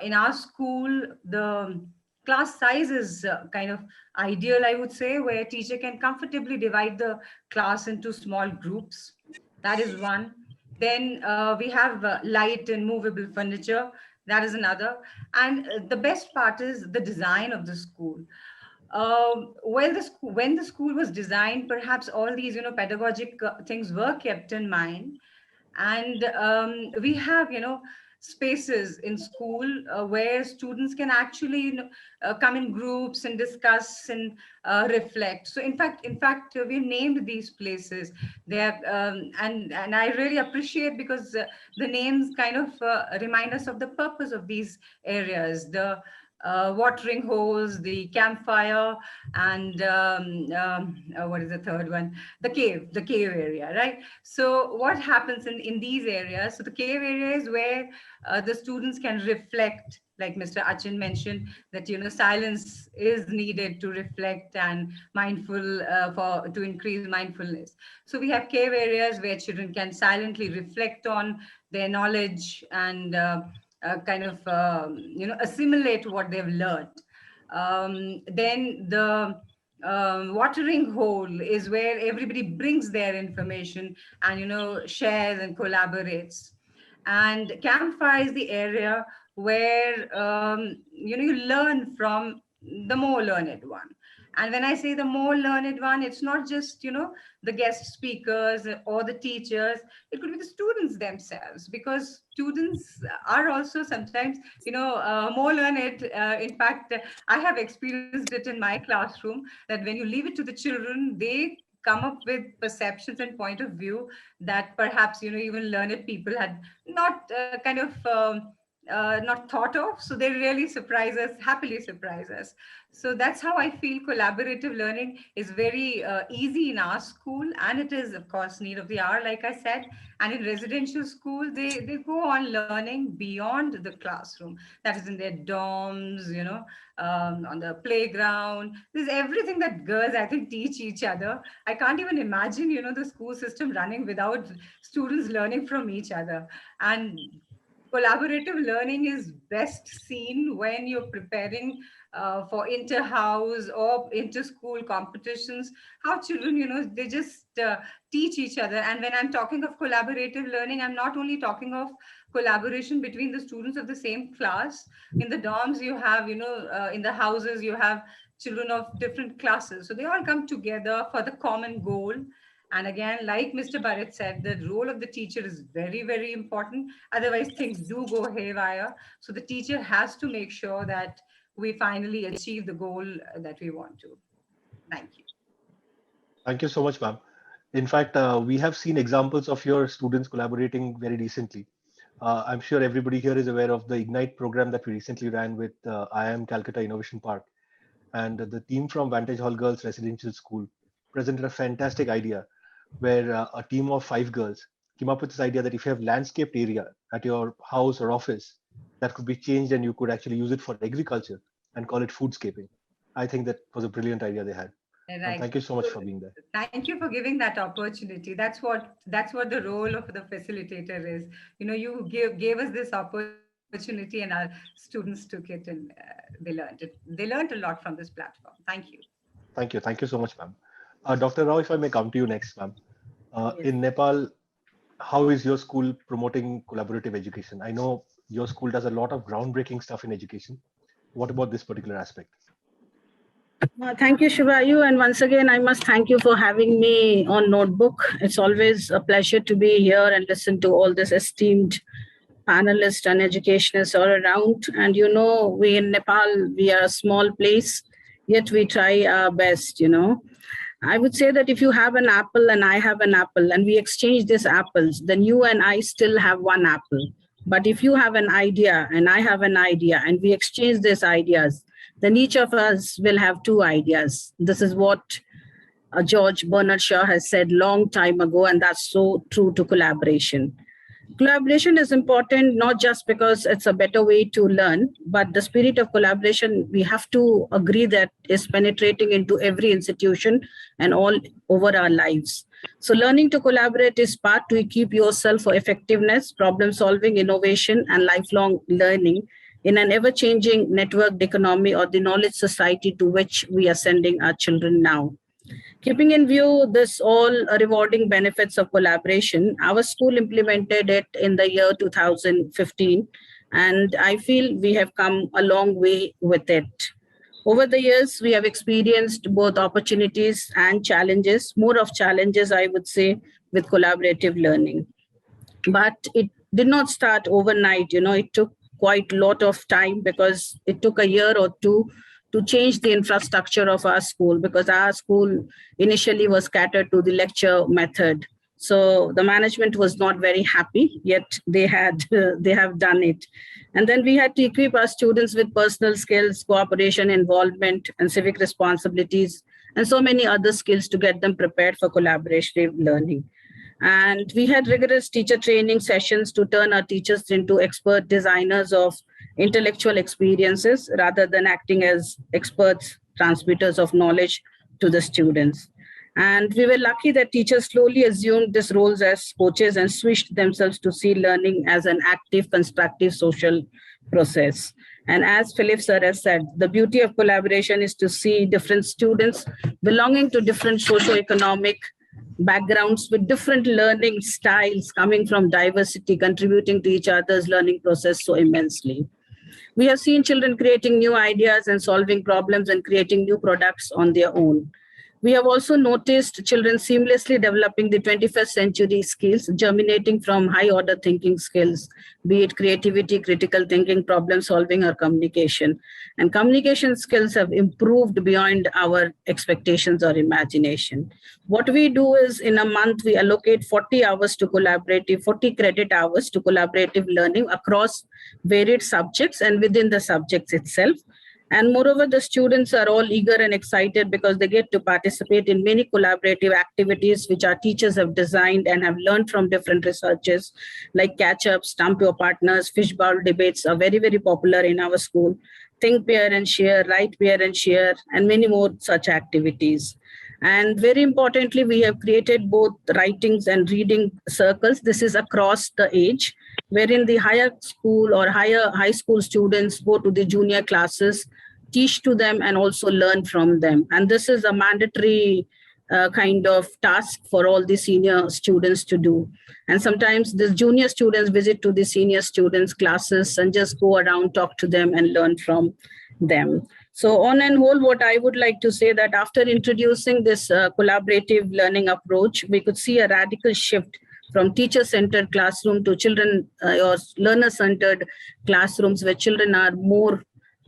In our school, the class size is kind of ideal, I would say, where teacher can comfortably divide the class into small groups. That is one. Then we have light and movable furniture. That is another. And the best part is the design of the school. Well, when the school was designed, perhaps all these, pedagogic things were kept in mind. And we have, spaces in school where students can actually come in groups and discuss and reflect. So in fact we've named these places there, and I really appreciate, because the names kind of remind us of the purpose of these areas: the watering holes, the campfire, and what is the third one? The cave area, right? So what happens in these areas? So the cave area is where the students can reflect, like Mr. Achin mentioned, that silence is needed to reflect and mindful to increase mindfulness. So we have cave areas where children can silently reflect on their knowledge and kind of assimilate what they've learned. Then the watering hole is where everybody brings their information and shares and collaborates. And campfire is the area where you learn from the more learned one. And when I say the more learned one, it's not just the guest speakers or the teachers. It could be the students themselves, because students are also sometimes more learned. In fact, I have experienced it in my classroom, that when you leave it to the children, they come up with perceptions and point of view that perhaps even learned people had not not thought of. So they really surprise us, happily surprise us. So that's how I feel collaborative learning is very easy in our school, and it is of course need of the hour, like I said. And in residential school, they go on learning beyond the classroom. That is in their dorms, on the playground. There's everything that girls, I think, teach each other. I can't even imagine the school system running without students learning from each other. And collaborative learning is best seen when you're preparing for inter-house or inter-school competitions. How children, they just teach each other. And when I'm talking of collaborative learning, I'm not only talking of collaboration between the students of the same class. In the dorms, you have, in the houses, you have children of different classes. So they all come together for the common goal. And again, like Mr. Burrett said, the role of the teacher is very, very important. Otherwise, things do go haywire. So the teacher has to make sure that we finally achieve the goal that we want to. Thank you. Thank you so much, ma'am. In fact, we have seen examples of your students collaborating very recently. I'm sure everybody here is aware of the Ignite program that we recently ran with IIM Calcutta Innovation Park. And the team from Vantage Hall Girls Residential School presented a fantastic idea where a team of 5 girls came up with this idea that if you have landscaped area at your house or office, that could be changed and you could actually use it for agriculture and call it foodscaping. I think that was a brilliant idea they had. Right. And thank you so much for being there. Thank you for giving that opportunity. That's what the role of the facilitator is. You gave us this opportunity, and our students took it, and they learned it. They learned a lot from this platform. Thank you. Thank you. Thank you so much, ma'am. Dr. Rao, if I may come to you next, ma'am. Yes. In Nepal, how is your school promoting collaborative education? I know your school does a lot of groundbreaking stuff in education. What about this particular aspect? Thank you, Shivayu. And once again, I must thank you for having me on Notebook. It's always a pleasure to be here and listen to all this esteemed panelists and educationists all around. And you know, we in Nepal, we are a small place, yet we try our best, you know. I would say that if you have an apple and I have an apple and we exchange these apples, then you and I still have one apple. But if you have an idea and I have an idea and we exchange these ideas, then each of us will have two ideas. This is what George Bernard Shaw has said long time ago, and that's so true to collaboration. Collaboration is important not just because it's a better way to learn, but the spirit of collaboration, we have to agree that is penetrating into every institution and all over our lives. So learning to collaborate is part to equip yourself for effectiveness, problem solving, innovation, and lifelong learning in an ever-changing networked economy or the knowledge society to which we are sending our children now. Keeping in view this all rewarding benefits of collaboration, our school implemented it in the year 2015, and I feel we have come a long way with it. Over the years, we have experienced both opportunities and challenges, more of challenges, I would say, with collaborative learning. But it did not start overnight. You know, it took quite a lot of time because it took a year or two to change the infrastructure of our school, because our school initially was catered to the lecture method. So the management was not very happy, yet they had they have done it. And then we had to equip our students with personal skills, cooperation, involvement, and civic responsibilities, and so many other skills to get them prepared for collaborative learning. And we had rigorous teacher training sessions to turn our teachers into expert designers of intellectual experiences rather than acting as experts, transmitters of knowledge to the students. And we were lucky that teachers slowly assumed these roles as coaches and switched themselves to see learning as an active, constructive social process. And as Philip Sir has said, the beauty of collaboration is to see different students belonging to different socio-economic backgrounds with different learning styles coming from diversity, contributing to each other's learning process so immensely. We have seen children creating new ideas and solving problems and creating new products on their own. We have also noticed children seamlessly developing the 21st century skills, germinating from high order thinking skills, be it creativity, critical thinking, problem solving, or communication. And communication skills have improved beyond our expectations or imagination. What we do is in a month, we allocate 40 hours to collaborative, 40 credit hours to collaborative learning across varied subjects and within the subjects itself. And moreover, the students are all eager and excited because they get to participate in many collaborative activities which our teachers have designed and have learned from different researchers, like catch-up, stump your partners, fishbowl debates are very, very popular in our school. Think, pair and share, write, pair and share, and many more such activities. And very importantly, we have created both writings and reading circles. This is across the age, wherein the higher school or high school students go to the junior classes, teach to them and also learn from them. And this is a mandatory kind of task for all the senior students to do. And sometimes the junior students visit to the senior students' classes and just go around, talk to them and learn from them. So on and whole, what I would like to say that after introducing this collaborative learning approach, we could see a radical shift from teacher-centered classroom to children or learner-centered classrooms where children are more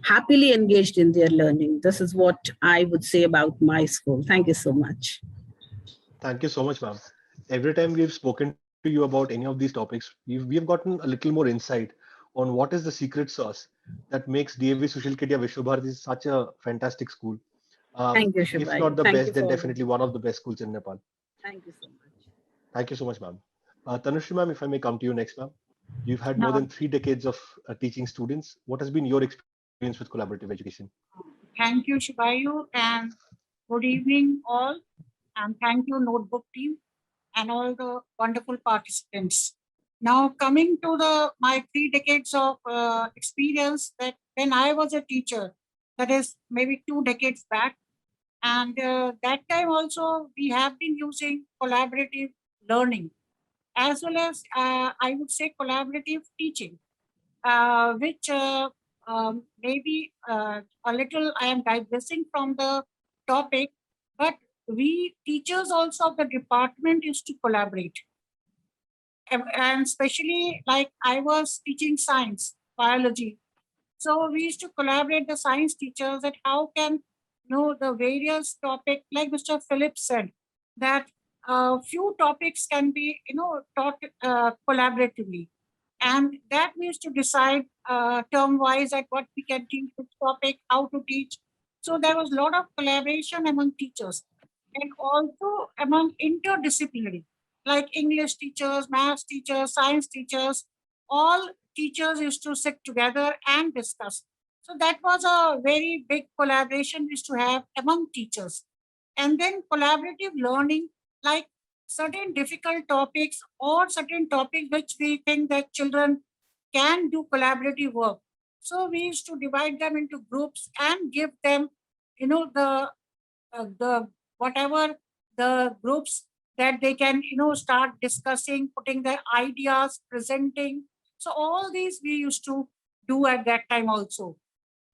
happily engaged in their learning. This is what I would say about my school. Thank you so much. Thank you so much, ma'am. Every time we've spoken to you about any of these topics, we've gotten a little more insight on what is the secret sauce that makes DAV Sushil Kedia Vishwa Bharati such a fantastic school. Thank you, If Shubhai. not the Thank best, you then for definitely one of the best schools in Nepal. Thank you so much. Thank you so much, ma'am. Tanusri, ma'am, if I may come to you next, ma'am. You've had more Now, than 3 decades of teaching students. What has been your experience with collaborative education? thank you, Shibayu, and good evening, all. And thank you, Notebook team, and all the wonderful participants. Now, coming to my 3 decades of experience, that when I was a teacher, that is maybe 2 decades back, and that time also we have been using collaborative learning, as well as I would say collaborative teaching, which maybe a little I am digressing from the topic, but we teachers also of the department used to collaborate. and especially like I was teaching science, biology. So we used to collaborate the science teachers that how can the various topic, like Mr. Phillips said, that few topics can be taught collaboratively, and that we used to decide term wise at what we can teach, which topic, how to teach. So there was a lot of collaboration among teachers and also among interdisciplinary, like English teachers, maths teachers, science teachers, all teachers used to sit together and discuss. So that was a very big collaboration we used to have among teachers. And then collaborative learning, like certain difficult topics or certain topics which we think that children can do collaborative work. So we used to divide them into groups and give them, the whatever the groups that they can, start discussing, putting their ideas, presenting. So all these we used to do at that time also.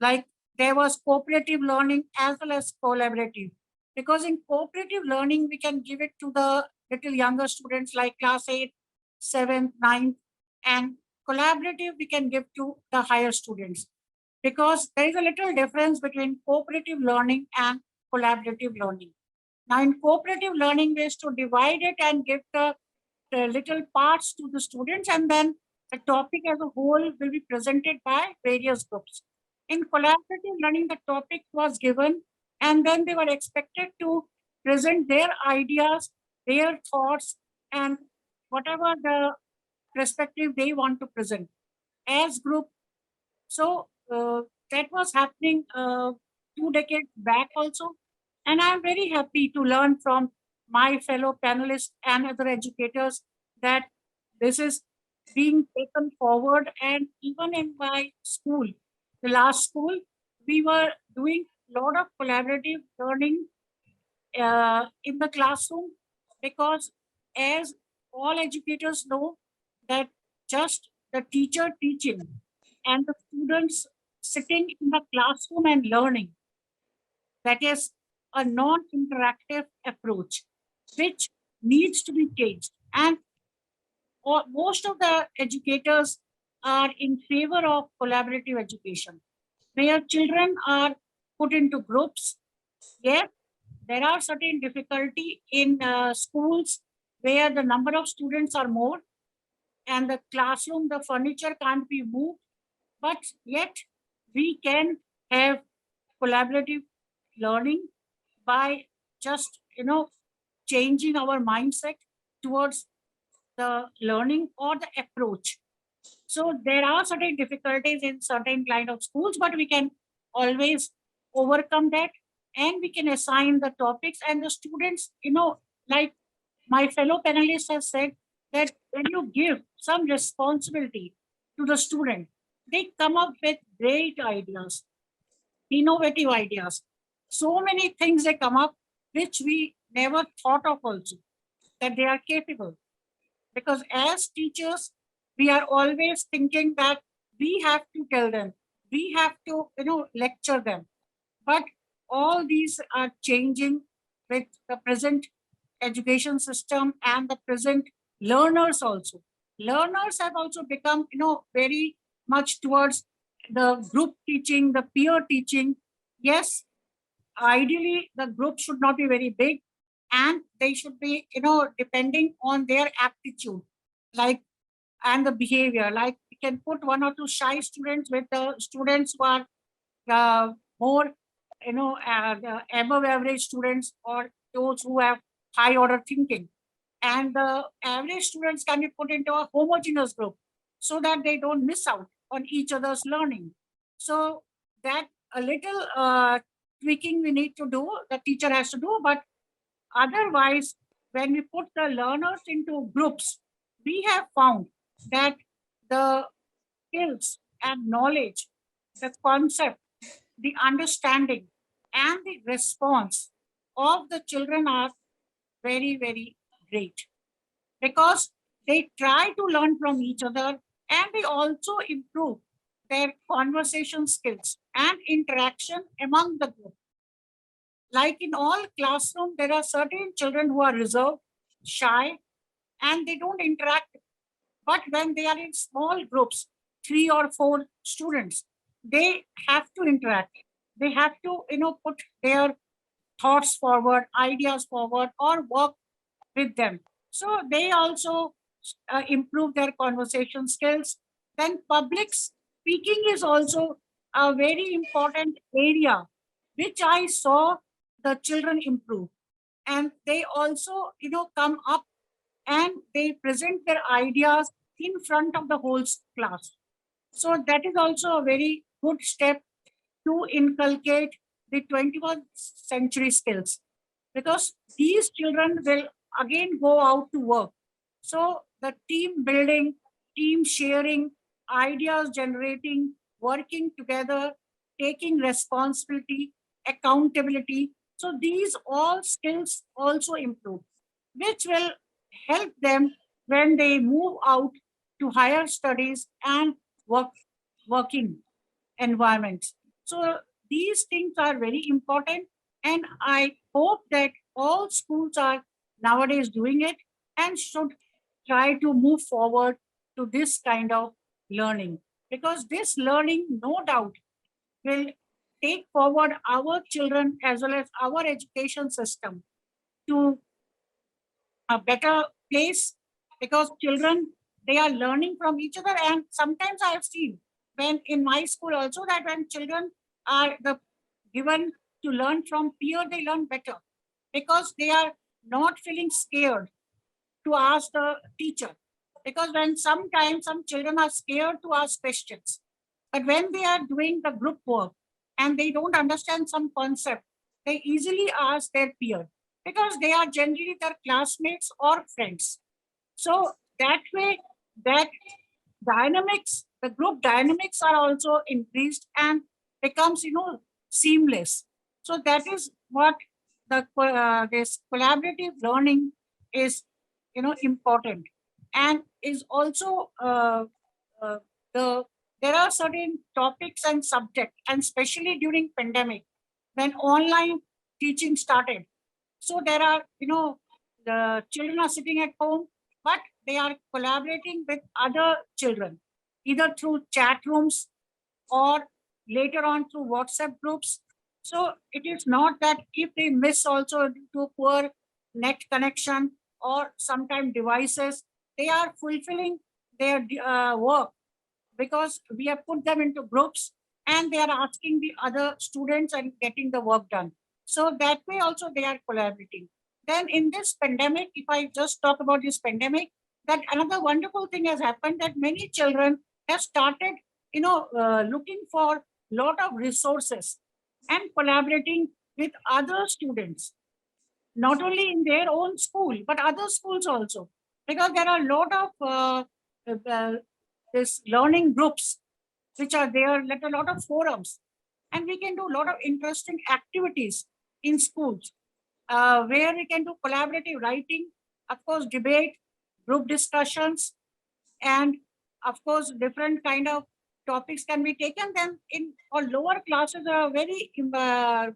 Like there was cooperative learning as well as collaborative. Because in cooperative learning, we can give it to the little younger students like class 8, 7th, 9th, and collaborative we can give to the higher students. Because there is a little difference between cooperative learning and collaborative learning. Now in cooperative learning, we is to divide it and give the little parts to the students, and then the topic as a whole will be presented by various groups. In collaborative learning, the topic was given, and then they were expected to present their ideas, their thoughts, and whatever the perspective they want to present as group. So that was happening 2 decades back also. And I'm very happy to learn from my fellow panelists and other educators that this is being taken forward. And even in my school, the last school, we were doing a lot of collaborative learning in the classroom, because as all educators know that just the teacher teaching and the students sitting in the classroom and learning, that is a non-interactive approach, which needs to be changed. And most of the educators are in favor of collaborative education, where children are put into groups. Yes, there are certain difficulty in schools where the number of students are more and the classroom, the furniture can't be moved, but yet we can have collaborative learning by just, changing our mindset towards the learning or the approach. So there are certain difficulties in certain kind of schools, but we can always overcome that, and we can assign the topics, and the students, like my fellow panelists have said, that when you give some responsibility to the student, they come up with great ideas, innovative ideas. So many things they come up which we never thought of also, that they are capable. Because as teachers, we are always thinking that we have to tell them, we have to, lecture them. But all these are changing with the present education system and the present learners also. Learners have also become, very much towards the group teaching, the peer teaching. Yes, ideally the group should not be very big, and they should be, depending on their aptitude, like, and the behavior. Like we can put 1 or 2 shy students with the students who are more, the above average students, or those who have high order thinking. And the average students can be put into a homogeneous group so that they don't miss out on each other's learning. So that a little tweaking we need to do, the teacher has to do, but otherwise, when we put the learners into groups, we have found that the skills and knowledge, the concept, the understanding, and the response of the children are very, very great, because they try to learn from each other, and they also improve their conversation skills and interaction among the group. Like in all classrooms, there are certain children who are reserved, shy, and they don't interact But when they are in small groups, 3 or 4 students, they have to interact. They have to, put their thoughts forward, ideas forward, or work with them. So they also improve their conversation skills. Then public speaking is also a very important area, which I saw the children improve. And they also, come up and they present their ideas in front of the whole class. So that is also a very good step to inculcate the 21st century skills, because these children will again go out to work. So the team building, team sharing, ideas generating, working together, taking responsibility, accountability. So these all skills also improve, which will help them when they move out to higher studies and working environments. So these things are very important, and I hope that all schools are nowadays doing it and should try to move forward to this kind of learning, because this learning, no doubt, will take forward our children as well as our education system to a better place, because children, they are learning from each other. And sometimes I have seen when in my school also that when children are given to learn from peer, they learn better, because they are not feeling scared to ask the teacher. Because when sometimes some children are scared to ask questions, but when they are doing the group work and they don't understand some concept, they easily ask their peer, because they are generally their classmates or friends. So that way, that dynamics, the group dynamics are also increased and becomes, seamless. So that is what this collaborative learning is, important, and is also there are certain topics and subjects, and especially during pandemic when online teaching started. So there are, the children are sitting at home, but they are collaborating with other children, either through chat rooms or later on through WhatsApp groups. So it is not that if they miss also due to poor net connection or sometimes devices, they are fulfilling their work, because we have put them into groups and they are asking the other students and getting the work done. So that way also they are collaborating. Then in this pandemic, if I just talk about this pandemic, that another wonderful thing has happened, that many children have started, looking for lot of resources and collaborating with other students, not only in their own school, but other schools also, because there are a lot of this learning groups which are there, like a lot of forums, and we can do a lot of interesting activities in schools where we can do collaborative writing, of course, debate, group discussions, and of course, different kind of topics can be taken. Then in or lower classes, a very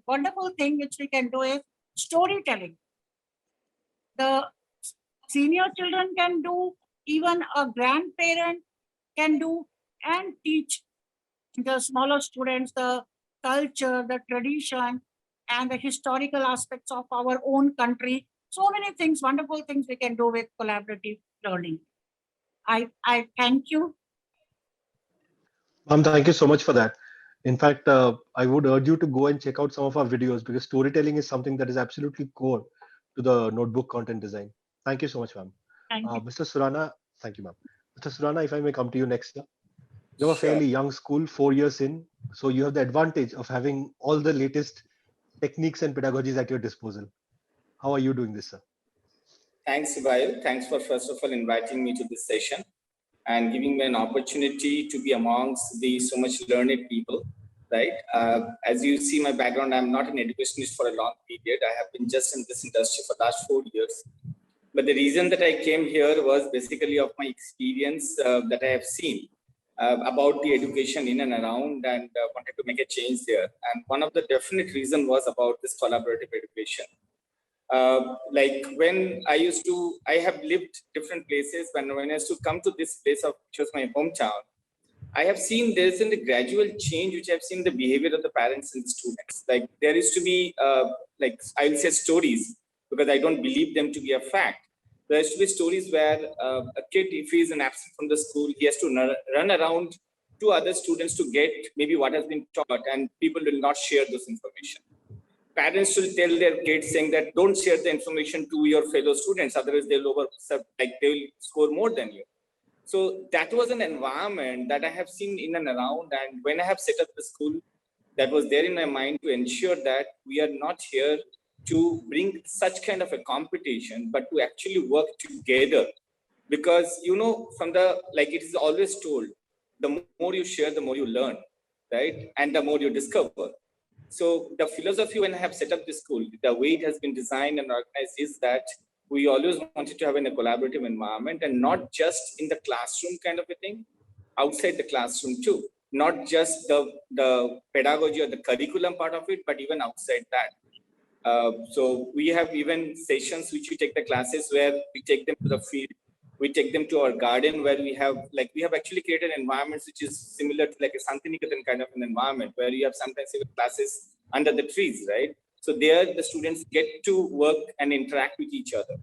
wonderful thing which we can do is storytelling. The senior children can do, even a grandparent can do, and teach the smaller students the culture, the tradition, and the historical aspects of our own country. So many things, wonderful things we can do with collaborative learning. I thank you. Ma'am, thank you so much for that. In fact, I would urge you to go and check out some of our videos, because storytelling is something that is absolutely core to the notebook content design. Thank you so much, ma'am. Thank you. Mr. Surana, thank you, ma'am. Mr. Surana, if I may come to you next. You're a Sure. fairly young school, 4 years in, so you have the advantage of having all the latest techniques and pedagogies at your disposal. How are you doing this, sir? Thanks, Subayu. Thanks for first of all inviting me to this session and giving me an opportunity to be amongst the so much learned people, right? As you see my background, I'm not an educationist for a long period. I have been just in this industry for the last 4 years. But the reason that I came here was basically of my experience that I have seen about the education in and around, and wanted to make a change there. And one of the definite reason was about this collaborative education. Like when I have lived different places. When I used to come to this place which was my hometown, I have seen there is a gradual change, which I've seen the behavior of the parents and students. Like there used to be, like I will say stories, because I don't believe them to be a fact. There used to be stories where a kid, if he is an absent from the school, he has to run around to other students to get maybe what has been taught, and people will not share this information. Parents will tell their kids saying that don't share the information to your fellow students, otherwise they will score more than you. So that was an environment that I have seen in and around. And when I have set up the school, that was there in my mind to ensure that we are not here to bring such kind of a competition, but to actually work together. Because, you know, it is always told, the more you share, the more you learn, right? And the more you discover. So the philosophy when I have set up this school, the way it has been designed and organized is that we always wanted to have a collaborative environment, and not just in the classroom kind of a thing, outside the classroom too. Not just the pedagogy or the curriculum part of it, but even outside that. So we have even sessions which we take the classes where we take them to the field, we take them to our garden, where we have actually created environments which is similar to like a Santiniketan kind of an environment, where you have sometimes even classes under the trees, right? So there the students get to work and interact with each other,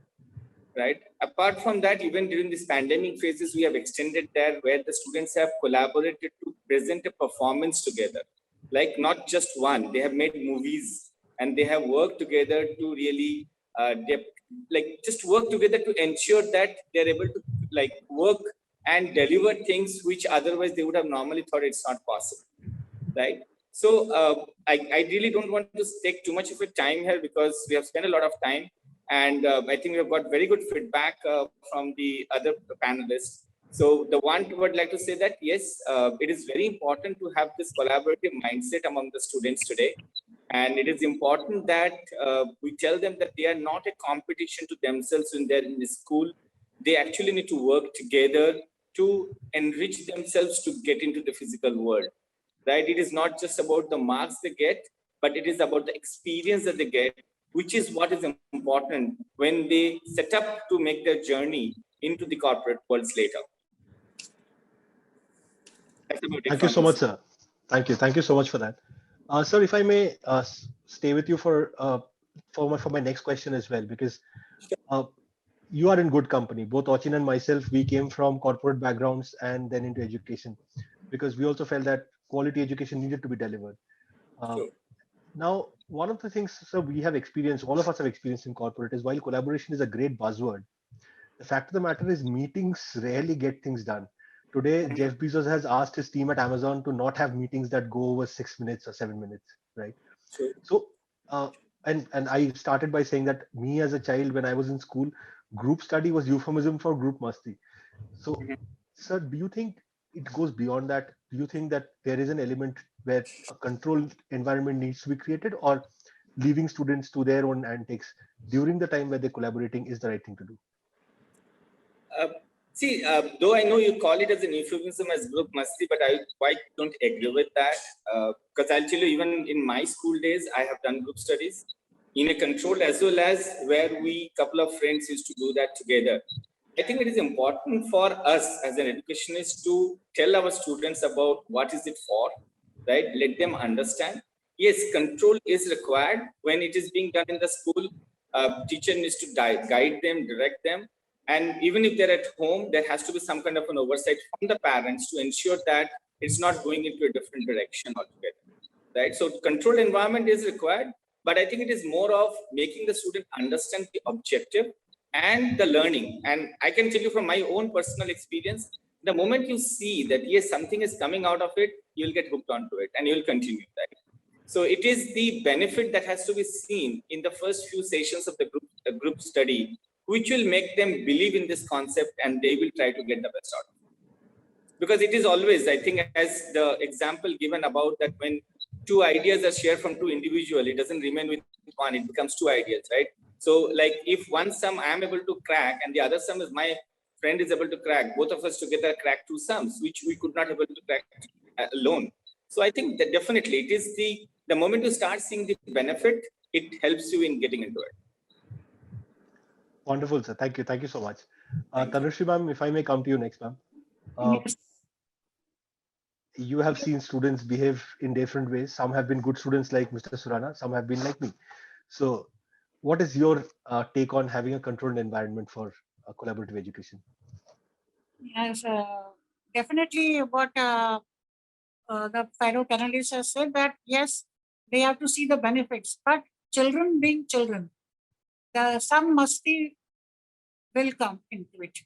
right? Apart from that, even during this pandemic phases, we have extended there where the students have collaborated to present a performance together. Like not just one, they have made movies and they have worked together to really just work together to ensure that they're able to work and deliver things which otherwise they would have normally thought it's not possible, right? So I really don't want to take too much of a time here, because we have spent a lot of time, and I think we have got very good feedback from the other panelists. So the one I would like to say that yes, it is very important to have this collaborative mindset among the students today. And it is important that we tell them that they are not a competition to themselves when they're in the school. They actually need to work together to enrich themselves to get into the physical world, right? It is not just about the marks they get, but it is about the experience that they get, which is what is important when they set up to make their journey into the corporate worlds later. That's about it. Thank you so much, sir. Thank you. Thank you so much for that. Sir, if I may stay with you for my next question as well, because you are in good company. Both Achin and myself, we came from corporate backgrounds and then into education, because we also felt that quality education needed to be delivered. Sure. Now, one of the things, sir, we have experienced, all of us have experienced in corporate, is while collaboration is a great buzzword, the fact of the matter is meetings rarely get things done. Today, Jeff Bezos has asked his team at Amazon to not have meetings that go over 6 minutes or 7 minutes, right? Sure. So, and I started by saying that me as a child, when I was in school, group study was euphemism for group masti. So, sir, do you think it goes beyond that? Do you think that there is an element where a controlled environment needs to be created, or leaving students to their own antics during the time where they're collaborating is the right thing to do? Though I know you call it as an euphemism as group masti, but I quite don't agree with that. Because I'll tell you, even in my school days, I have done group studies in a controlled, as well as where we, couple of friends used to do that together. I think it is important for us as an educationist to tell our students about what is it for, right? Let them understand. Yes, control is required when it is being done in the school. Teacher needs to guide them, direct them. And even if they're at home, there has to be some kind of an oversight from the parents to ensure that it's not going into a different direction altogether, right? So controlled environment is required, but I think it is more of making the student understand the objective and the learning. And I can tell you from my own personal experience, the moment you see that, yes, something is coming out of it, you'll get hooked onto it and you'll continue that. So it is the benefit that has to be seen in the first few sessions of the group study, which will make them believe in this concept and they will try to get the best out of it. Because it is always, I think, as the example given about that when two ideas are shared from two individuals, it doesn't remain with one, it becomes two ideas, right? So like if one sum I am able to crack and the other sum is my friend is able to crack, both of us together crack two sums, which we could not be able to crack alone. So I think that definitely it is the moment you start seeing the benefit, it helps you in getting into it. Wonderful, sir. Thank you. Thank you so much. Thank you. Tanusri ma'am, if I may come to you next, ma'am. Yes. You have seen students behave in different ways. Some have been good students like Mr. Surana, some have been like me. So, what is your take on having a controlled environment for collaborative education? Yes, definitely what the fellow panelists has said, that yes, they have to see the benefits, but children being children, some musty will come into it.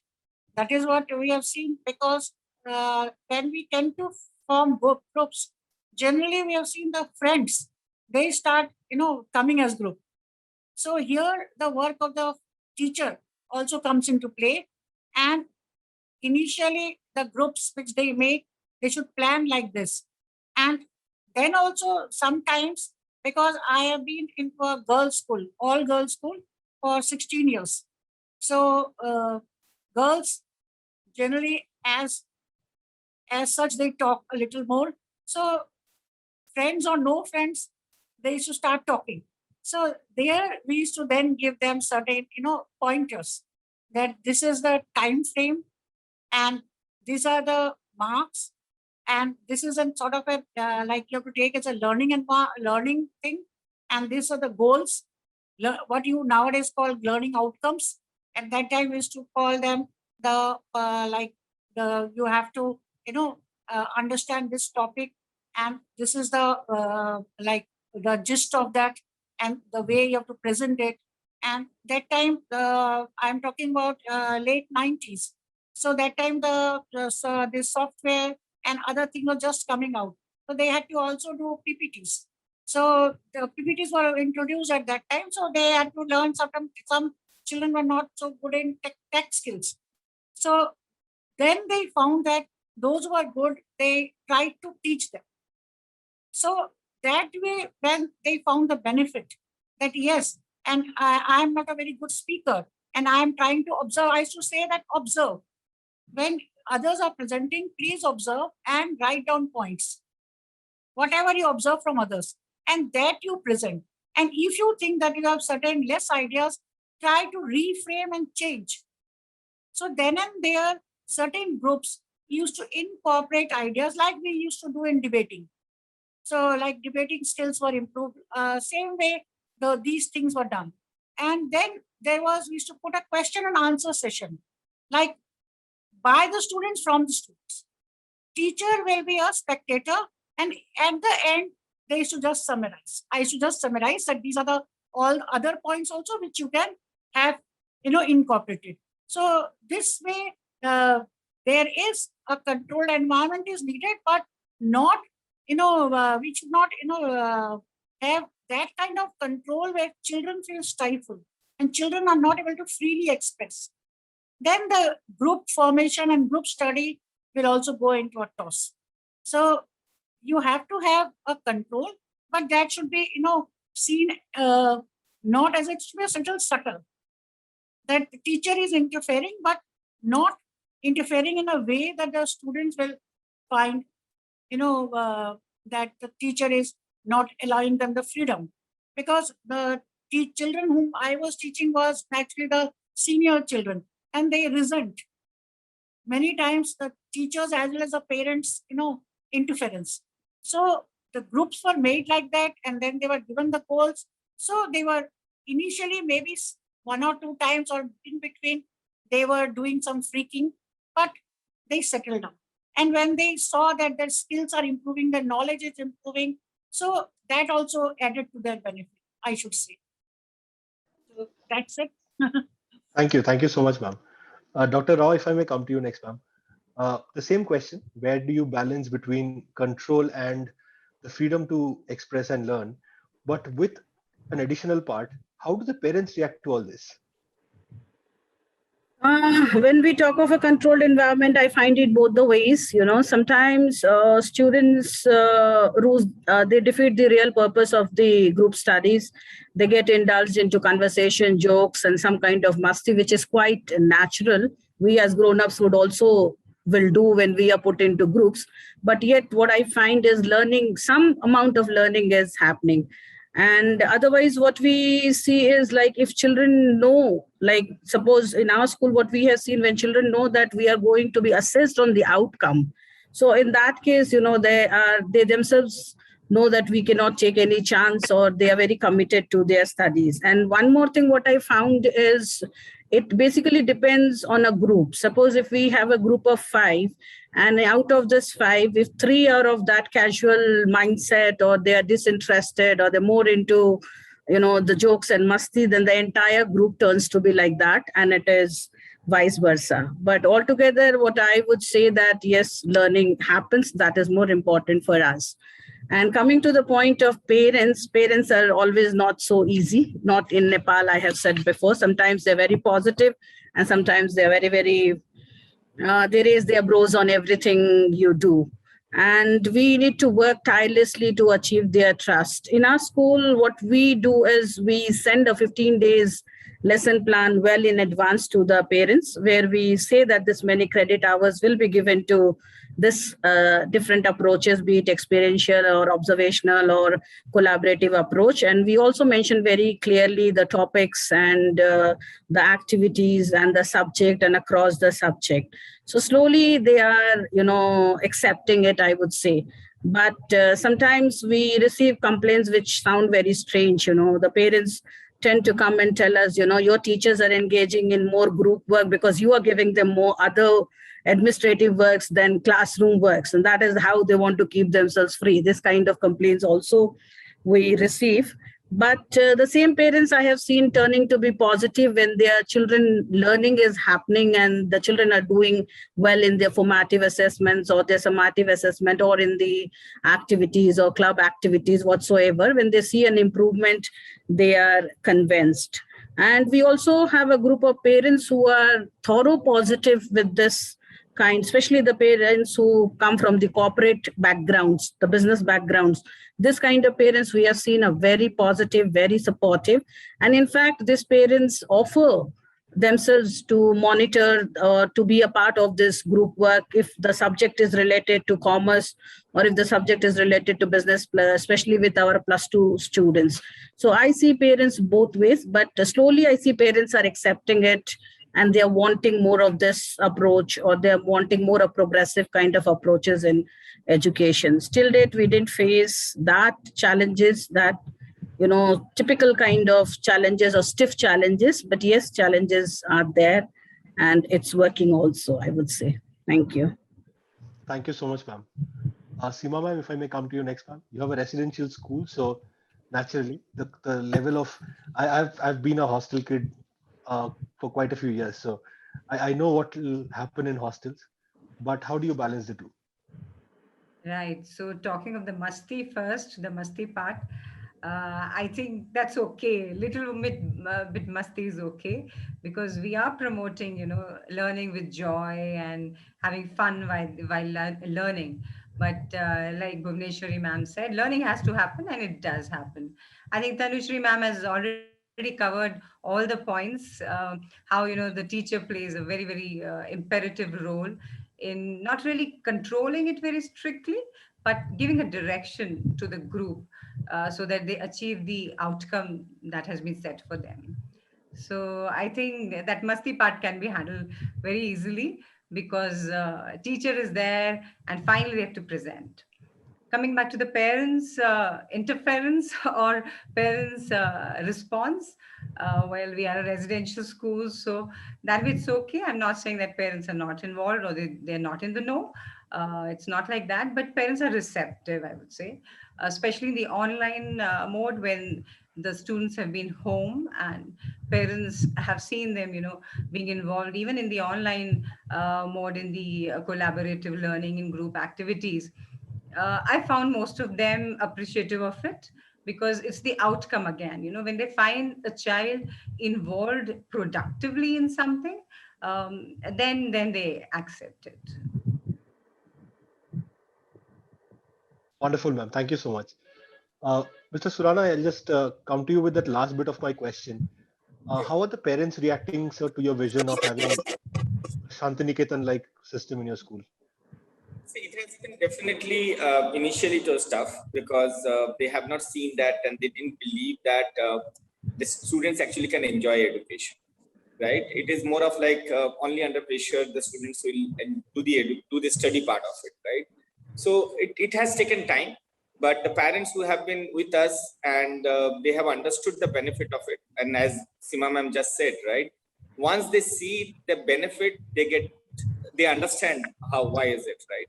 That is what we have seen, because when we tend to form groups, generally we have seen the friends, they start, coming as group. So here the work of the teacher also comes into play, and initially the groups which they make, they should plan like this. And then also sometimes, because I have been into a girls' school, all girls' school for 16 years. So girls generally as such, they talk a little more. So friends or no friends, they used to start talking. So there we used to then give them certain, pointers, that this is the time frame, and these are the marks, and this is a sort of a like you have to take as a learning and learning thing, and these are the goals, what you nowadays call learning outcomes. At that time we used to call them the you have to understand this topic, and this is the the gist of that, and the way you have to present it. And that time I'm talking about late 90s. So that time the software and other things were just coming out. So they had to also do PPTs. So the PPTs were introduced at that time. So they had to learn some children were not so good in tech skills. So then they found that those who are good, they tried to teach them. So that way, when they found the benefit, that yes, and I am not a very good speaker, and I am trying to observe. I used to say that observe. When others are presenting, please observe and write down points. Whatever you observe from others, and that you present. And if you think that you have certain less ideas, try to reframe and change. So then and there, certain groups used to incorporate ideas like we used to do in debating. So like debating skills were improved. Same way, these things were done. And then we used to put a question and answer session, like by the students, from the students. Teacher will be a spectator, and at the end, they used to just summarize. I used to just summarize that these are the all other points also which you can have, incorporated. So this way, there is a controlled environment is needed, but not, we should not, have that kind of control where children feel stifled and children are not able to freely express. Then the group formation and group study will also go into a toss. So you have to have a control, but that should be, seen not as it should be a central subtle. That the teacher is interfering, but not interfering in a way that the students will find, that the teacher is not allowing them the freedom. Because the children whom I was teaching was actually the senior children, and they resent many times the teachers as well as the parents, interference. So the groups were made like that, and then they were given the goals. So they were initially maybe 1 or 2 times or in between, they were doing some freaking, but they settled down. And when they saw that their skills are improving, their knowledge is improving, so that also added to their benefit, I should say. So that's it. Thank you. Thank you so much, ma'am. Dr. Rao, if I may come to you next, ma'am. The same question, where do you balance between control and the freedom to express and learn, but with an additional part, how do the parents react to all this? When we talk of a controlled environment, I find it both the ways. Sometimes students they defeat the real purpose of the group studies. They get indulged into conversation, jokes, and some kind of musty, which is quite natural. We as grown-ups would also will do when we are put into groups. But yet what I find is some amount of learning is happening. And otherwise, what we see is like if children know, like suppose in our school, what we have seen when children know that we are going to be assessed on the outcome. So in that case, they themselves know that we cannot take any chance, or they are very committed to their studies. And one more thing, what I found is it basically depends on a group. Suppose if we have a group of 5, and out of this 5, if 3 are of that casual mindset, or they are disinterested, or they're more into, the jokes and masti, then the entire group turns to be like that, and it is vice versa. But altogether, what I would say that yes, learning happens. That is more important for us. And coming to the point of parents are always not so easy. Not in Nepal, I have said before. Sometimes they're very positive, and sometimes they're very, very they raise their brows on everything you do. And we need to work tirelessly to achieve their trust. In our school, what we do is we send a 15 days lesson plan well in advance to the parents, where we say that this many credit hours will be given to this different approaches, be it experiential or observational or collaborative approach. And we also mention very clearly the topics and the activities and the subject and across the subject. So slowly they are, accepting it, I would say. But sometimes we receive complaints which sound very strange. The parents tend to come and tell us, your teachers are engaging in more group work because you are giving them more other administrative works than classroom works. And that is how they want to keep themselves free. This kind of complaints also we receive. But the same parents I have seen turning to be positive when their children learning is happening and the children are doing well in their formative assessments or their summative assessment or in the activities or club activities whatsoever. When they see an improvement, they are convinced. And we also have a group of parents who are thorough positive with this kind, especially the parents who come from the corporate backgrounds, the business backgrounds. This kind of parents we have seen are very positive, very supportive. And in fact, these parents offer themselves to monitor or to be a part of this group work if the subject is related to commerce or if the subject is related to business, especially with our +2 students. So I see parents both ways, but slowly I see parents are accepting it and they're wanting more of this approach, or they're wanting more of progressive kind of approaches in education. Still date, we didn't face that challenges, that typical kind of challenges or stiff challenges, but yes, challenges are there and it's working also, I would say. Thank you. Thank you so much, ma'am. Seema ma'am, if I may come to you next, ma'am. You have a residential school, so naturally the level of I've been a hostel kid for quite a few years, so I know what will happen in hostels. But how do you balance the two? Right. So talking of the masti first, the masti part, I think that's okay. Little bit masti is okay because we are promoting, learning with joy and having fun while learning. But like Bhuvaneswari ma'am said, learning has to happen and it does happen. I think Tanusri ma'am has already covered all the points, how, the teacher plays a very, very imperative role in not really controlling it very strictly, but giving a direction to the group so that they achieve the outcome that has been set for them. So I think that masti part can be handled very easily because teacher is there and finally we have to present. Coming back to the parents' interference or parents' response, while we are a residential school, so that it's okay. I'm not saying that parents are not involved or they're not in the know. It's not like that, but parents are receptive, I would say, especially in the online mode when the students have been home and parents have seen them, being involved even in the online mode in the collaborative learning in group activities. I found most of them appreciative of it because it's the outcome again. When they find a child involved productively in something, then they accept it. Wonderful, ma'am. Thank you so much. Mr. Surana, I'll just come to you with that last bit of my question. How are the parents reacting, sir, to your vision of having Shantiniketan-like system in your school? See, it has Definitely, initially it was tough because they have not seen that and they didn't believe that the students actually can enjoy education, right? It is more of like only under pressure the students will do the study part of it, right? So it has taken time, but the parents who have been with us and they have understood the benefit of it. And as Seema ma'am just said, right? Once they see the benefit, they understand why is it, right?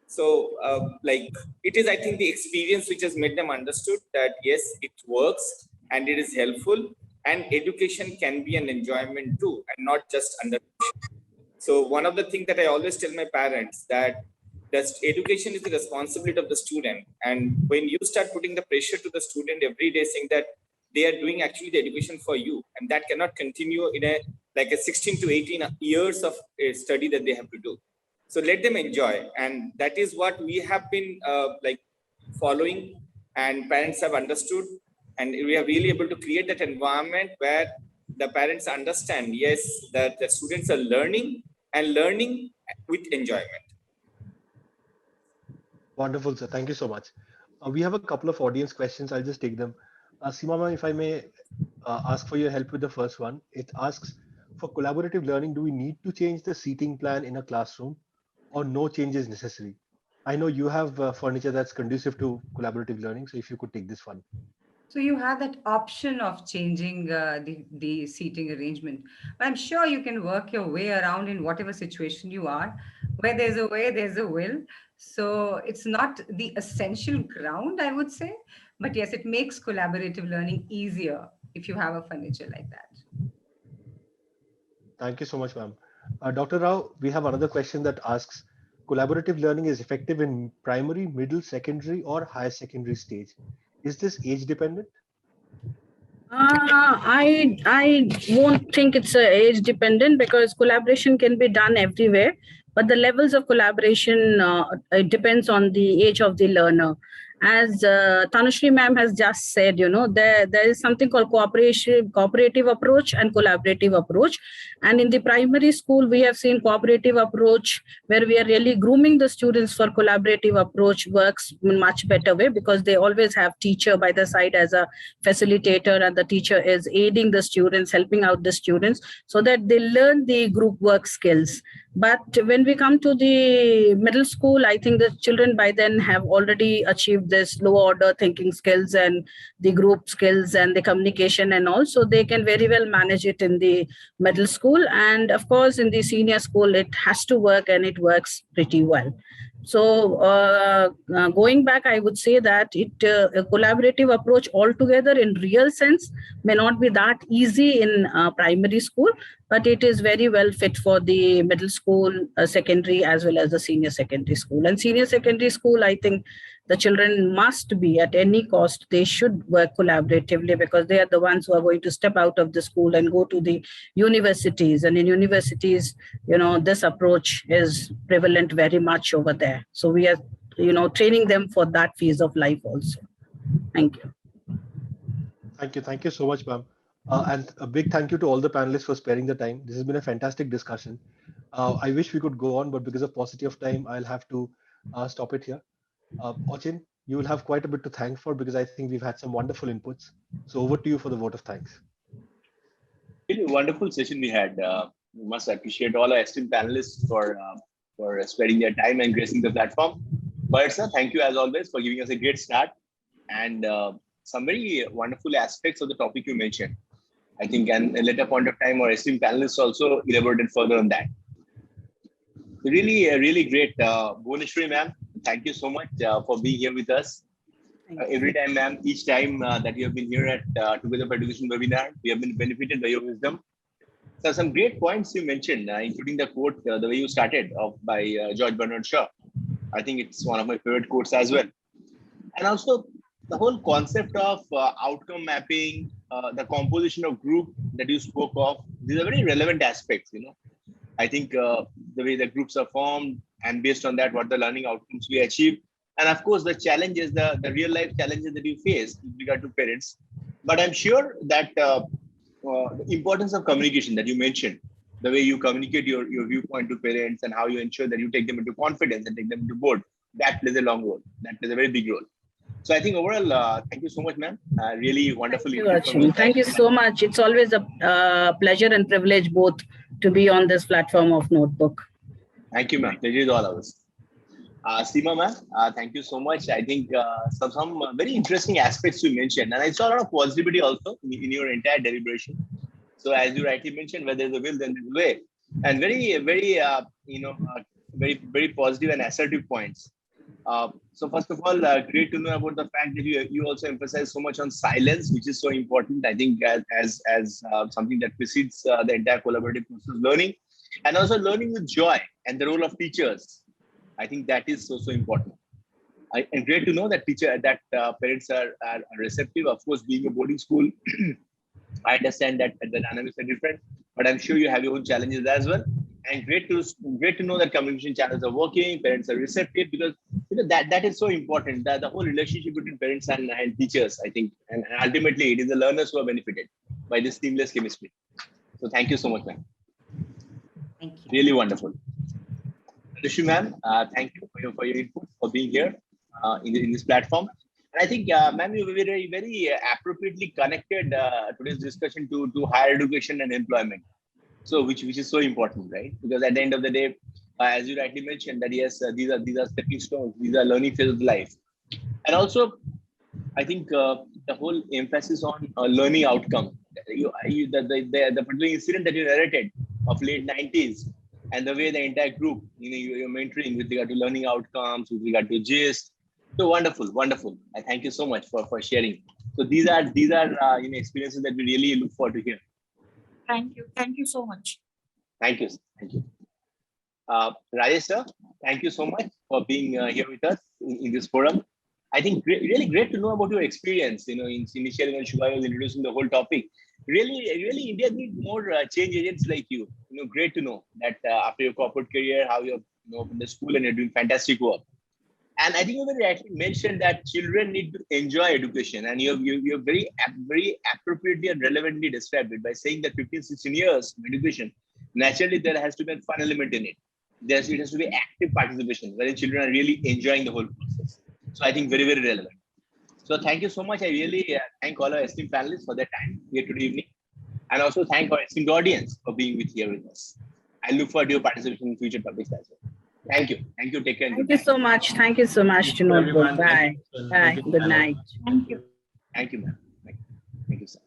So like it is, I think, the experience which has made them understood that yes, it works and it is helpful, and education can be an enjoyment too, and not just under. So one of the things that I always tell my parents that education is the responsibility of the student, and when you start putting the pressure to the student every day, saying that they are doing actually the education for you, and that cannot continue in a like a 16 to 18 years of study that they have to do. So let them enjoy, and that is what we have been like following, and parents have understood, and we are really able to create that environment where the parents understand, yes, that the students are learning and learning with enjoyment. Wonderful, sir. Thank you so much. We have a couple of audience questions. I'll just take them. Seema ma'am, if I may ask for your help with the first one. It asks, for collaborative learning, do we need to change the seating plan in a classroom, or no change is necessary? I know you have furniture that's conducive to collaborative learning, so if you could take this one. So you have that option of changing the seating arrangement. But I'm sure you can work your way around in whatever situation you are. Where there's a way, there's a will. So it's not the essential ground, I would say. But yes, it makes collaborative learning easier if you have a furniture like that. Thank you so much, ma'am. Dr. Rao, we have another question that asks, collaborative learning is effective in primary, middle, secondary, or higher secondary stage. Is this age dependent? I won't think it's age dependent, because collaboration can be done everywhere, but the levels of collaboration it depends on the age of the learner. As Tanusri ma'am has just said, there is something called cooperative approach and collaborative approach. And in the primary school, we have seen cooperative approach where we are really grooming the students for collaborative approach works in much better way, because they always have teacher by the side as a facilitator, and the teacher is aiding the students, helping out the students so that they learn the group work skills. But when we come to the middle school, I think the children by then have already achieved this low order thinking skills and the group skills and the communication and all. So they can very well manage it in the middle school. And of course, in the senior school, it has to work, and it works pretty well. So going back, I would say that a collaborative approach altogether in real sense may not be that easy in primary school, but it is very well fit for the middle school, secondary, as well as the senior secondary school. And senior secondary school, I think the children must be, at any cost, they should work collaboratively, because they are the ones who are going to step out of the school and go to the universities. And in universities, this approach is prevalent very much over there. So we are, training them for that phase of life also. Thank you. Thank you. Thank you so much, ma'am. And a big thank you to all the panelists for sparing the time. This has been a fantastic discussion. I wish we could go on, but because of paucity of time, I'll have to stop it here. Achin, you will have quite a bit to thank for, because I think we've had some wonderful inputs. So over to you for the vote of thanks. Really wonderful session we had. We must appreciate all our esteemed panelists for sparing their time and gracing the platform. But sir, thank you as always for giving us a great start and some very wonderful aspects of the topic you mentioned. I think and a later point of time our esteemed panelists also elaborated further on that. Really great. Bhuvaneswari ma'am, thank you so much for being here with us. Every time, ma'am, each time that you have been here at Together for Education webinar, we have been benefited by your wisdom. So some great points you mentioned, including the quote, the way you started off by George Bernard Shaw. I think it's one of my favorite quotes as well. And also the whole concept of outcome mapping, the composition of group that you spoke of, these are very relevant aspects, I think the way the groups are formed, and based on that, what the learning outcomes we achieve. And of course, the challenges, the real life challenges that you face with regard to parents. But I'm sure that the importance of communication that you mentioned, the way you communicate your viewpoint to parents and how you ensure that you take them into confidence and take them into board, that plays a long role. That plays a very big role. So I think overall, thank you so much, ma'am. Really wonderful. Thank you, Achin. Thank you so much. It's always a pleasure and privilege both to be on this platform of Notebook. Thank you, ma'am. Pleasure is all ours. Seema, ma'am, thank you so much. I think some very interesting aspects you mentioned, and I saw a lot of positivity also in your entire deliberation. So as you rightly mentioned, where there's a will, then there's a way, and very positive and assertive points. So first of all, great to know about the fact that you also emphasize so much on silence, which is so important. I think as something that precedes the entire collaborative process learning, and also learning with joy and the role of teachers. I think that is so important. And great to know that parents are receptive. Of course, being a boarding school, I understand that the dynamics are different, but I'm sure you have your own challenges as well. And great to know that communication channels are working, parents are receptive, because that is so important. That the whole relationship between parents and teachers, I think, and ultimately it is the learners who are benefited by this seamless chemistry. So thank you so much, ma'am. Thank you. Really wonderful. Rishi, ma'am, thank you for your input, for being here in this platform. And I think, ma'am, you very appropriately connected today's discussion to higher education and employment. So which is so important, right? Because at the end of the day, as you rightly mentioned, that yes, these are stepping stones, these are learning fields of life. And also, I think the whole emphasis on learning outcome. The particular incident that you narrated of late 90s, and the way the entire group, you're mentoring with regard to learning outcomes, with regard to gist. So wonderful. I thank you so much for sharing. So these are experiences that we really look forward to hear. Thank you so much. Thank you. Rajesh sir, thank you so much for being here with us in this forum. I think really great to know about your experience. Initially when Shubha was introducing the whole topic, really India needs more change agents like you. Great to know that after your corporate career, how you're in the school and you're doing fantastic work. And I think you actually mentioned that children need to enjoy education, and you're very appropriately and relevantly described it by saying that 15-16 years of education, naturally there has to be a fun element in it. It has to be active participation, wherein children are really enjoying the whole process. So I think very relevant. So thank you so much. I really thank all our esteemed panelists for their time here today evening, and also thank our esteemed audience for being here with us. I look forward to your participation in future topics as well. Thank you. Take care. Thank you so much. Thank you so much to Notebook. Bye. Good night. Thank you. Thank you, ma'am. Thank you, sir.